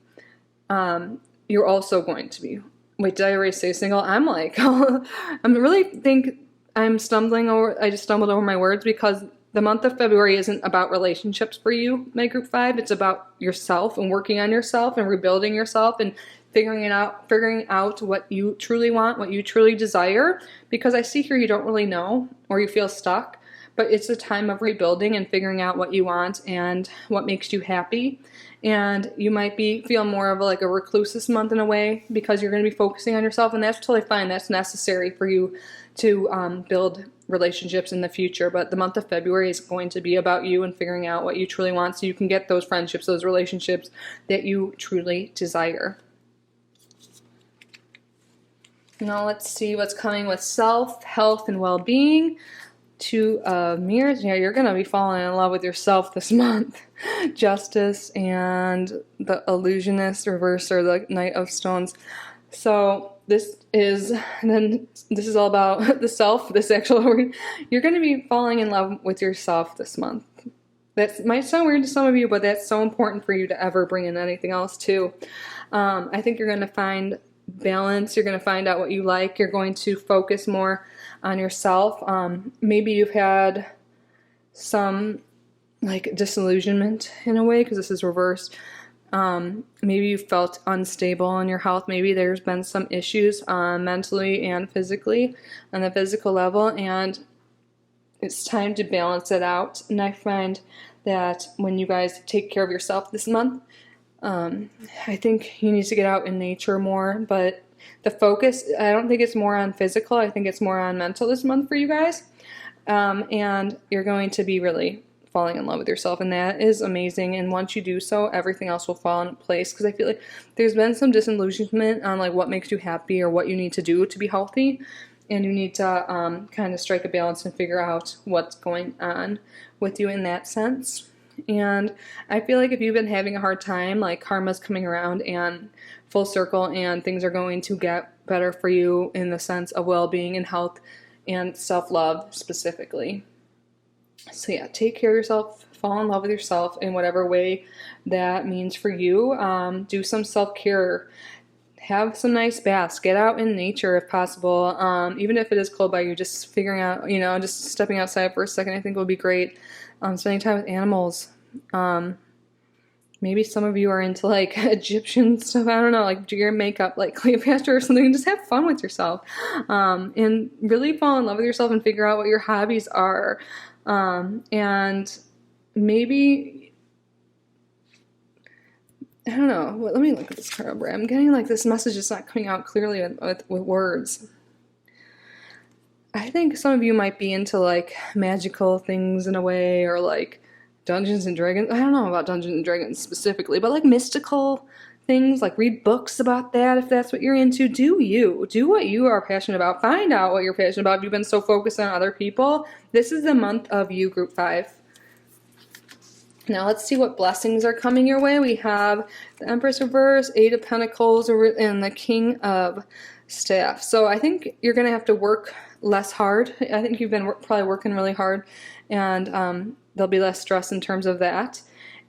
you're also going to be. Wait, did I already say single? I'm like, I'm really think I'm stumbling over. I just stumbled over my words because the month of February isn't about relationships for you, my group 5. It's about yourself and working on yourself and rebuilding yourself and figuring out what you truly want, what you truly desire. Because I see here you don't really know, or you feel stuck. But it's a time of rebuilding and figuring out what you want and what makes you happy. And you might feel more of a recluse this month in a way because you're going to be focusing on yourself, and that's totally fine. That's necessary for you to build relationships in the future. But the month of February is going to be about you and figuring out what you truly want so you can get those friendships, those relationships that you truly desire. Now let's see what's coming with self, health, and well-being. 2 of Mirrors. Yeah, you're going to be falling in love with yourself this month. Justice and the Illusionist reverse, or the Knight of Stones. So this is all about the self, this actual word. You're going to be falling in love with yourself this month. That might sound weird to some of you, but that's so important for you to ever bring in anything else too. I think you're going to find balance. You're going to find out what you like. You're going to focus more on yourself. Maybe you've had some disillusionment in a way because this is reversed. Maybe you felt unstable in your health. Maybe there's been some issues mentally and physically on the physical level, and it's time to balance it out. And I find that when you guys take care of yourself this month, I think you need to get out in nature more, but the focus, I don't think it's more on physical. I think it's more on mental this month for you guys. And you're going to be really falling in love with yourself, and that is amazing. And once you do so, everything else will fall into place, because I feel like there's been some disillusionment on like what makes you happy or what you need to do to be healthy, and you need to kind of strike a balance and figure out what's going on with you in that sense. And I feel like if you've been having a hard time, like karma's coming around and full circle, and things are going to get better for you in the sense of well-being and health and self-love specifically. So yeah, take care of yourself, fall in love with yourself in whatever way that means for you. Do some self-care, have some nice baths, get out in nature if possible. Even if it is cold by you, just figuring out, just stepping outside for a second, I think will be great. Spending time with animals. Maybe some of you are into like Egyptian stuff. I don't know, like do your makeup like Cleopatra or something, and just have fun with yourself. And really fall in love with yourself and figure out what your hobbies are. And maybe, I don't know, let me look at this card. I'm getting like this message is not coming out clearly with words. I think some of you might be into like magical things in a way, or like Dungeons and Dragons. I don't know about Dungeons and Dragons specifically, but like mystical things, like read books about that if that's what you're into. Do what you are passionate about. Find out what you're passionate about. If you've been so focused on other people, this is the month of you, group 5. Now let's see what blessings are coming your way. We have the Empress reverse, 8 of Pentacles, and the King of Staff. So I think you're going to have to work less hard. I think you've been probably working really hard, and there'll be less stress in terms of that.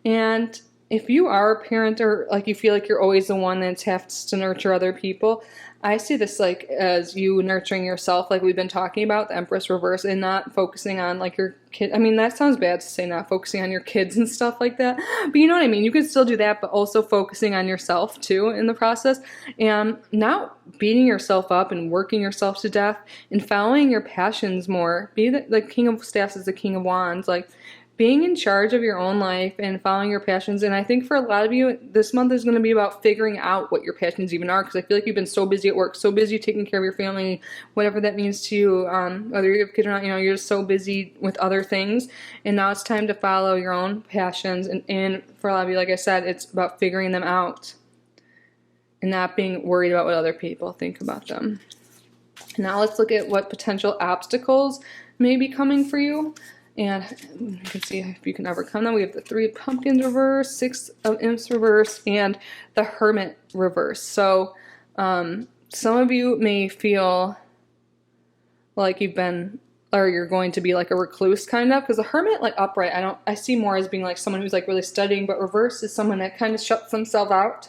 And if you are a parent, or like you feel like you're always the one that has to nurture other people, I see this like as you nurturing yourself, like we've been talking about, the Empress reverse, and not focusing on like your kid. I mean, that sounds bad to say not focusing on your kids and stuff like that, but you know what I mean? You can still do that, but also focusing on yourself too in the process, and not beating yourself up and working yourself to death, and following your passions more. Be the King of Staffs is the King of Wands, like being in charge of your own life and following your passions. And I think for a lot of you, this month is going to be about figuring out what your passions even are, because I feel like you've been so busy at work, so busy taking care of your family, whatever that means to you, whether you have kids or not, you're just so busy with other things. And now it's time to follow your own passions. And for a lot of you, like I said, it's about figuring them out and not being worried about what other people think about them. Now let's look at what potential obstacles may be coming for you. And you can see if you can overcome them. We have the 3 of Pumpkins reverse, 6 of Imps reverse, and the Hermit reverse. So some of you may feel like you've been, or you're going to be like a recluse kind of, because the Hermit, like upright, I see more as being like someone who's like really studying, but reverse is someone that kind of shuts themselves out.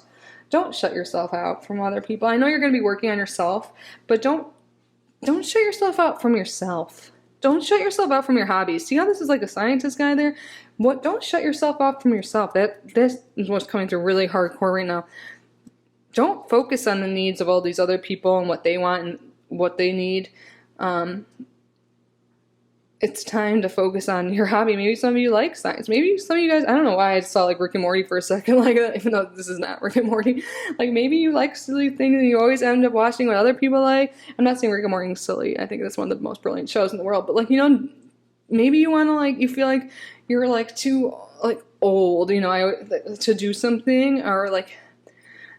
Don't shut yourself out from other people. I know you're going to be working on yourself, but don't shut yourself out from yourself. Don't shut yourself out from your hobbies. See how this is like a scientist guy there? Don't shut yourself out from yourself. This is what's coming through really hardcore right now. Don't focus on the needs of all these other people and what they want and what they need. It's time to focus on your hobby. Maybe some of you like science. Maybe some of you guys, I don't know why I saw like Rick and Morty for a second like that, even though this is not Rick and Morty. Like maybe you like silly things and you always end up watching what other people like. I'm not saying Rick and Morty is silly. I think that's one of the most brilliant shows in the world. But like, maybe you want to like, you feel like you're like too like old, to do something, or like,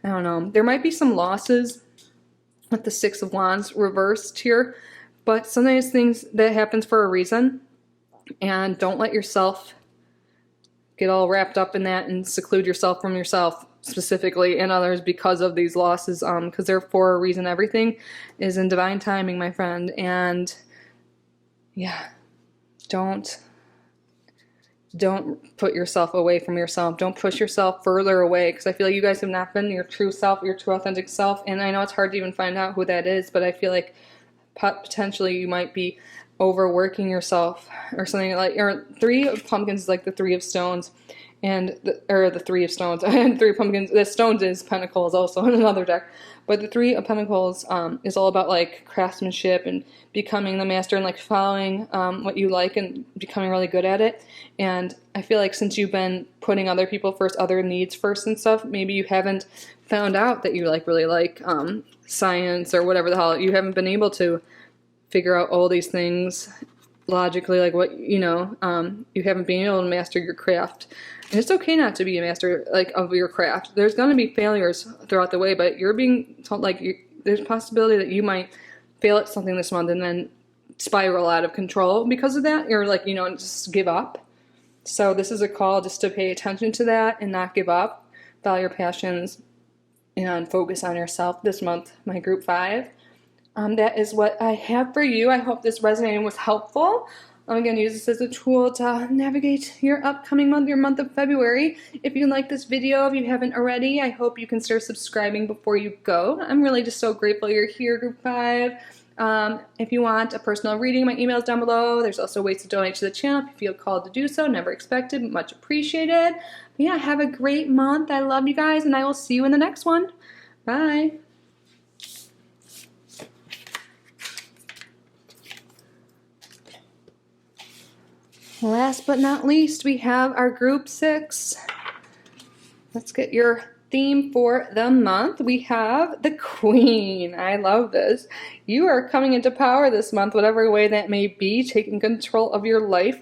I don't know. There might be some losses with the 6 of Wands reversed here. But sometimes things that happens for a reason, and don't let yourself get all wrapped up in that and seclude yourself from yourself specifically and others because of these losses, because they're for a reason. Everything is in divine timing, my friend. And yeah, don't put yourself away from yourself. Don't push yourself further away, because I feel like you guys have not been your true self, your true authentic self. And I know it's hard to even find out who that is, but I feel like potentially you might be overworking yourself or something like, or 3 of Pumpkins is like the 3 of Stones, and the 3 of Stones and 3 of Pumpkins. The Stones is Pentacles also in another deck, but the 3 of Pentacles is all about like craftsmanship and becoming the master and like following what you like and becoming really good at it. And I feel like since you've been putting other people first, other needs first and stuff, maybe you haven't found out that you really like science or whatever the hell. You haven't been able to figure out all these things logically, like what, you haven't been able to master your craft. And it's okay not to be a master, like, of your craft. There's going to be failures throughout the way, but you're being told, like, there's a possibility that you might fail at something this month and then spiral out of control because of that. You're like, just give up. So this is a call just to pay attention to that and not give up. Follow your passions and focus on yourself this month, my group 5. That is what I have for you. I hope this resonated and was helpful. I'm going to use this as a tool to navigate your upcoming month, your month of February. If you like this video, if you haven't already, I hope you consider subscribing before you go. I'm really just so grateful you're here, group 5. If you want a personal reading, my email is down below. There's also ways to donate to the channel if you feel called to do so. Never expected, but much appreciated. But yeah, have a great month. I love you guys, and I will see you in the next one. Bye. Last but not least, we have our group 6. Let's get your theme for the month. We have the Queen. I love this. You are coming into power this month, whatever way that may be, taking control of your life,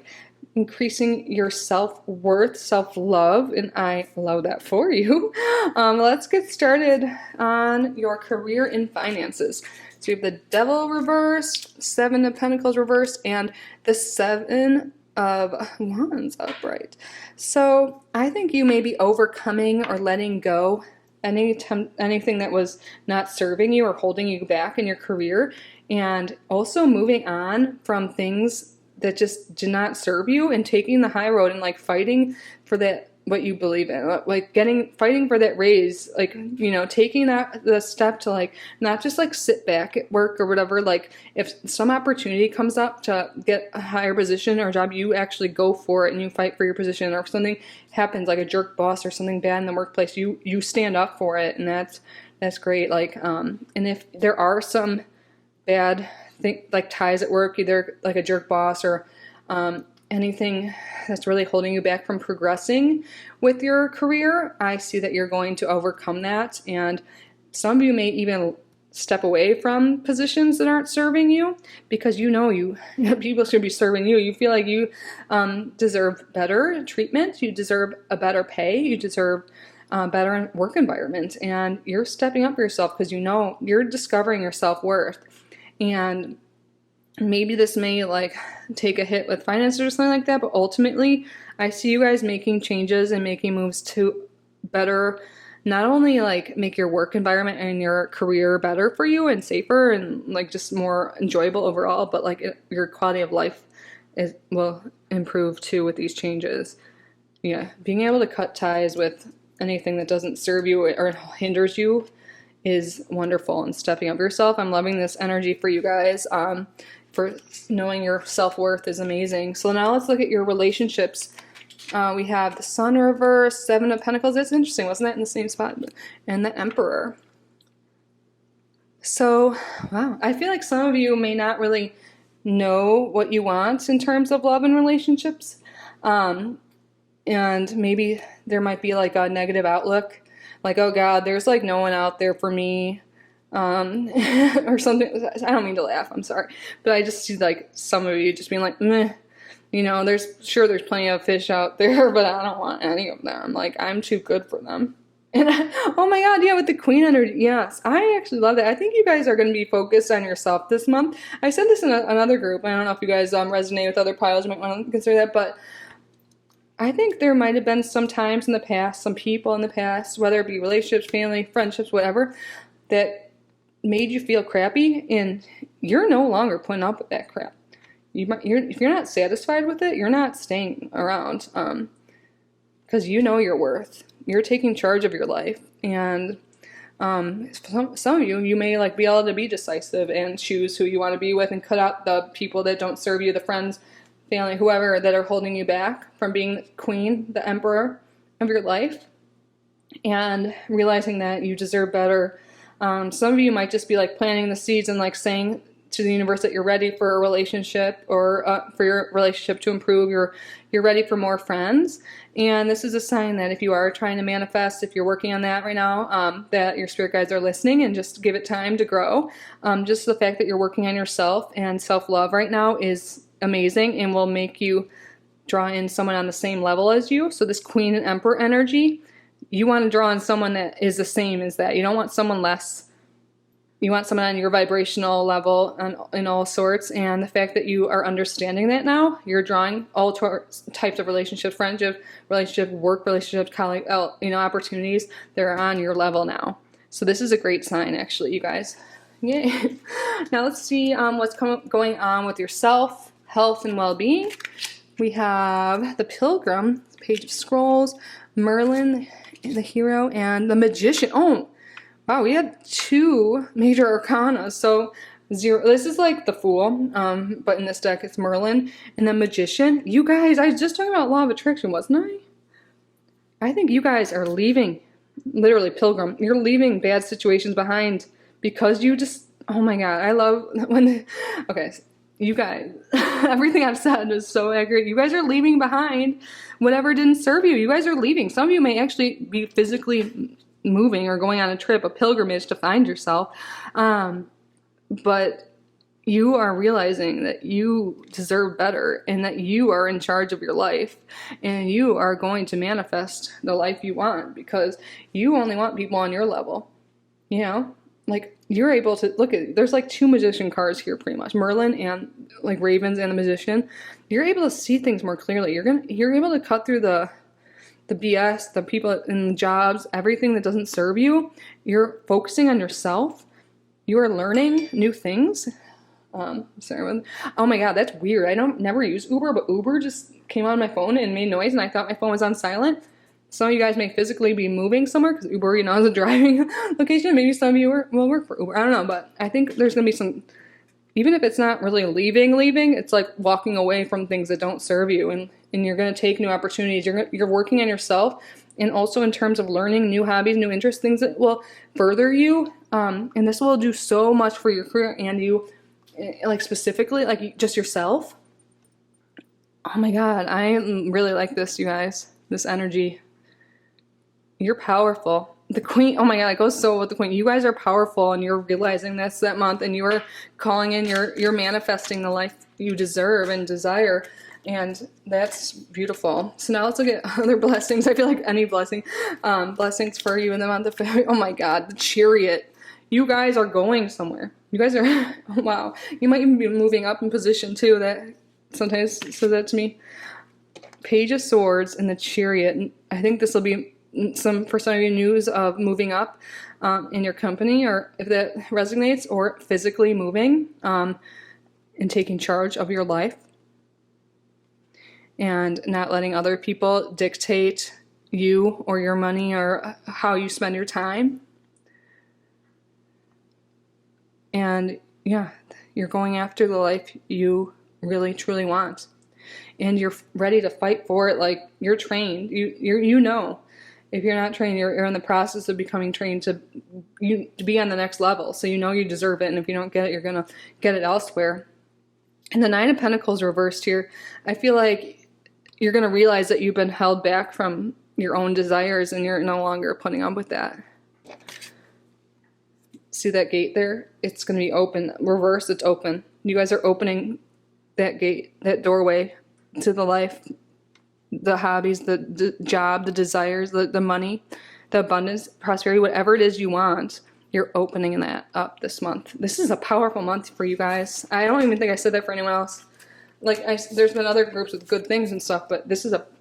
increasing your self-worth, self-love, and I love that for you. Let's get started on your career and finances. So we have the Devil reversed, 7 of Pentacles reversed, and the 7 of Wands upright. So I think you may be overcoming or letting go anything that was not serving you or holding you back in your career, and also moving on from things that just did not serve you and taking the high road and like fighting for that, what you believe in, like fighting for that raise, like, taking the step to like not just like sit back at work or whatever. Like if some opportunity comes up to get a higher position or job, you actually go for it and you fight for your position. Or if something happens, like a jerk boss or something bad in the workplace, you stand up for it, and that's great. Like and if there are some bad like ties at work, either like a jerk boss or anything that's really holding you back from progressing with your career, I see that you're going to overcome that. And some of you may even step away from positions that aren't serving you because people should be serving you. You feel like you deserve better treatment, you deserve a better pay, you deserve a better work environment, and you're stepping up for yourself because you're discovering your self-worth. And maybe this may like take a hit with finances or something like that, but ultimately I see you guys making changes and making moves to better, not only like make your work environment and your career better for you and safer and like just more enjoyable overall, but like your quality of life will improve too with these changes. Yeah, being able to cut ties with anything that doesn't serve you or hinders you is wonderful, and stepping up yourself. I'm loving this energy for you guys. For knowing your self-worth is amazing. So now let's look at your relationships. We have the Sun reverse, 7 of Pentacles. That's interesting. Wasn't that in the same spot? And the Emperor. So, wow. I feel like some of you may not really know what you want in terms of love and relationships. And maybe there might be like a negative outlook. Like, oh God, there's like no one out there for me. Or something. I don't mean to laugh, I'm sorry, but I just see like some of you just being like, meh, there's plenty of fish out there, but I don't want any of them. Like, I'm too good for them. And oh my God, yeah, with the Queen energy, yes, I actually love that. I think you guys are going to be focused on yourself this month. I said this in another group. I don't know if you guys resonate with other piles. You might want to consider that, but I think there might have been some times in the past, some people in the past, whether it be relationships, family, friendships, whatever, that made you feel crappy, and you're no longer putting up with that crap. If you're not satisfied with it, you're not staying around, because you know your worth. You're taking charge of your life, and some of you may like be able to be decisive and choose who you want to be with, and cut out the people that don't serve you, the friends, family, whoever that are holding you back from being the Queen, the Emperor of your life, and realizing that you deserve better. Some of you might just be like planting the seeds and like saying to the universe that you're ready for a relationship, or for your relationship to improve. You're ready for more friends. And this is a sign that if you are trying to manifest, if you're working on that right now, that your spirit guides are listening, and just give it time to grow. Just the fact that you're working on yourself and self-love right now is amazing and will make you draw in someone on the same level as you. So this Queen and Emperor energy, you want to draw in someone that is the same as that. You don't want someone less. You want someone on your vibrational level in all sorts. And the fact that you are understanding that now, you're drawing all types of relationships, friendship, relationship, work relationships, colleague, opportunities that are on your level now. So this is a great sign, actually, you guys. Yay. Now let's see what's going on with yourself, health, and well-being. We have the Pilgrim, Page of Scrolls, Merlin, the Hero, and the Magician. Oh, wow, we had 2 major arcana. So 0, this is like the Fool, but in this deck it's Merlin, and then Magician. You guys, I was just talking about Law of Attraction, wasn't I? I think you guys are leaving, literally Pilgrim, you're leaving bad situations behind because you just, oh my God, I love when, okay, you guys, everything I've said is so accurate. You guys are leaving behind whatever didn't serve you. You guys are leaving. Some of you may actually be physically moving or going on a trip, a pilgrimage to find yourself. But you are realizing that you deserve better and that you are in charge of your life and you are going to manifest the life you want because you only want people on your level. You know, like you're able to look at, there's like 2 magician cards here pretty much, Merlin and like ravens and the magician. You're able to see things more clearly. You're able to cut through the BS, the people in jobs, everything that doesn't serve you. You're focusing on yourself. You are learning new things. Sorry. Oh my God, that's weird. I never use Uber, but Uber just came on my phone and made noise, and I thought my phone was on silent. Some of you guys may physically be moving somewhere because Uber, you know, is a driving location. Maybe some of you will work for Uber. I don't know, but I think there's gonna be some. Even if it's not really leaving, it's like walking away from things that don't serve you, and you're going to take new opportunities. You're working on yourself, and also in terms of learning new hobbies, new interests, things that will further you. And this will do so much for your career and you, like specifically, like just yourself. Oh my God, I really like this, you guys. This energy. You're powerful. The Queen, oh my God, it goes so with the Queen. You guys are powerful and you're realizing this that month and you are calling in, you're manifesting the life you deserve and desire. And that's beautiful. So now let's look at other blessings. I feel like any blessing, blessings for you in the month of February. Oh my God, the Chariot. You guys are going somewhere. You guys are, wow. You might even be moving up in position too. That sometimes says that to me. Page of Swords and the Chariot. I think this will be for some of you news of moving up in your company, or if that resonates, or physically moving and taking charge of your life and not letting other people dictate you or your money or how you spend your time. And yeah, you're going after the life you really truly want, and you're ready to fight for it. Like you're trained. You know. If you're not trained, you're in the process of becoming trained to be on the next level. So you know you deserve it, and if you don't get it, you're going to get it elsewhere. And the Nine of Pentacles reversed here, I feel like you're going to realize that you've been held back from your own desires, and you're no longer putting up with that. See that gate there? It's going to be open. Reverse, it's open. You guys are opening that gate, that doorway to the life, the hobbies, the job, the desires, the money, the abundance, prosperity, whatever it is you want, you're opening that up this month. This is a powerful month for you guys. I don't even think I said that for anyone else. Like, there's been other groups with good things and stuff, but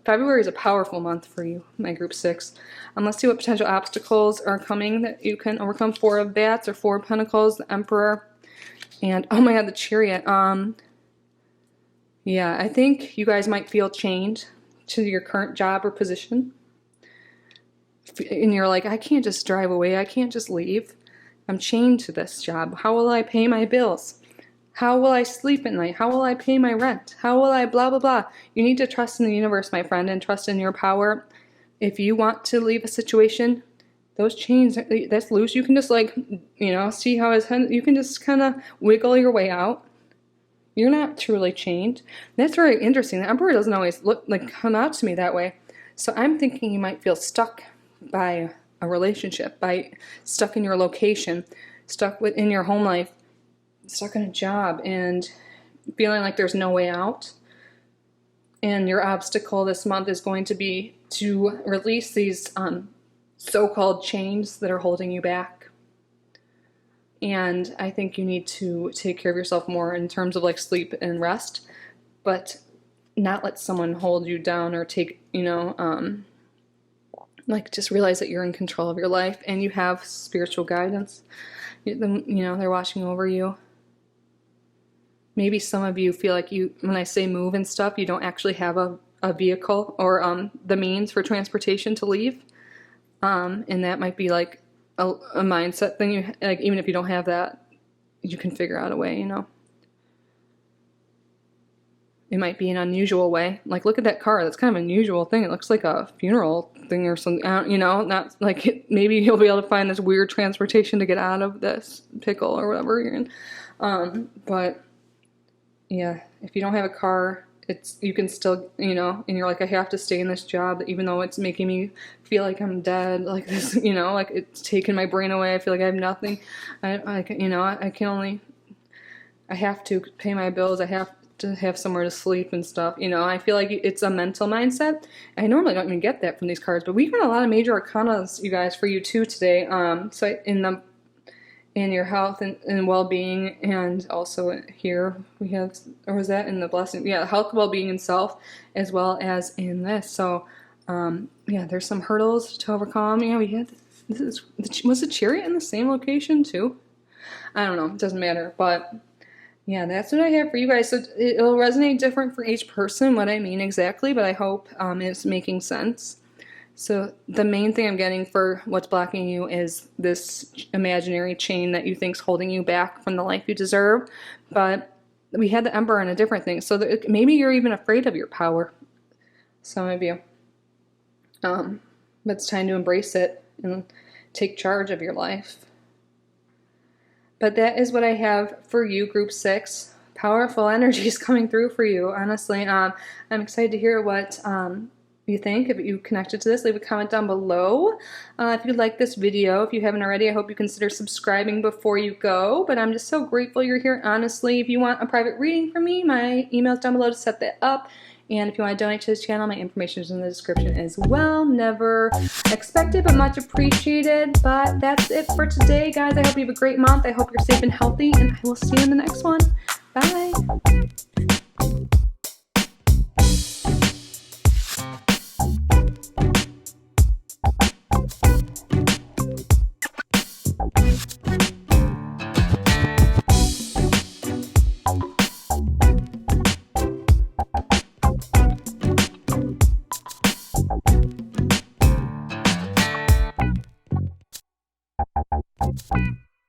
February is a powerful month for you, my group 6. Let's see what potential obstacles are coming that you can overcome. 4 of Bats or 4 of Pentacles, the Emperor, and oh my God, the Chariot. Yeah, I think you guys might feel chained to your current job or position, and you're like, I can't just drive away, I can't just leave, I'm chained to this job. How will I pay my bills? How will I sleep at night? How will I pay my rent? How will I blah blah blah? You need to trust in the universe, my friend, and trust in your power. If you want to leave a situation, those chains, that's loose. You can just like, see how you can just kind of wiggle your way out. You're not truly chained. That's very interesting. The Emperor doesn't always come out to me that way. So I'm thinking you might feel stuck by a relationship, stuck in your location, stuck within your home life, stuck in a job, and feeling like there's no way out. And your obstacle this month is going to be to release these so-called chains that are holding you back. And I think you need to take care of yourself more in terms of like sleep and rest, but not let someone hold you down or take, like just realize that you're in control of your life and you have spiritual guidance. They're watching over you. Maybe some of you feel like when I say move and stuff, you don't actually have a vehicle or the means for transportation to leave. And that might be like a mindset thing. Like, even if you don't have that, you can figure out a way, It might be an unusual way. Like, look at that car. That's kind of an unusual thing. It looks like a funeral thing or something. Not like maybe you'll be able to find this weird transportation to get out of this pickle or whatever you're in. But yeah, if you don't have a car, you can still, and you're like, I have to stay in this job, even though it's making me feel like I'm dead, like this, like it's taking my brain away. I feel like I have nothing. I have to pay my bills. I have to have somewhere to sleep and stuff. I feel like it's a mental mindset. I normally don't even get that from these cards, but we've got a lot of major arcanas, you guys, for you too today. So in your health and well-being, and also here we have, or was that in the blessing? Yeah, health, well-being, and self, as well as in this. So, there's some hurdles to overcome. Yeah, we had was the chariot in the same location too? I don't know. It doesn't matter, but yeah, that's what I have for you guys. So it'll resonate different for each person, what I mean exactly, but I hope it's making sense. So the main thing I'm getting for what's blocking you is this imaginary chain that you think's holding you back from the life you deserve. But we had the Emperor and a different thing. So maybe you're even afraid of your power. Some of you. But it's time to embrace it and take charge of your life. But that is what I have for you, Group 6. Powerful energy is coming through for you, honestly. I'm excited to hear what you think. If you connected to this, leave a comment down below. If you like this video, if you haven't already, I hope you consider subscribing before you go. But I'm just so grateful you're here, honestly. If you want a private reading from me, my email's down below to set that up. And if you want to donate to this channel, my information is in the description as well. Never expected, but much appreciated. But that's it for today, guys. I hope you have a great month. I hope you're safe and healthy, and I will see you in the next one. Bye.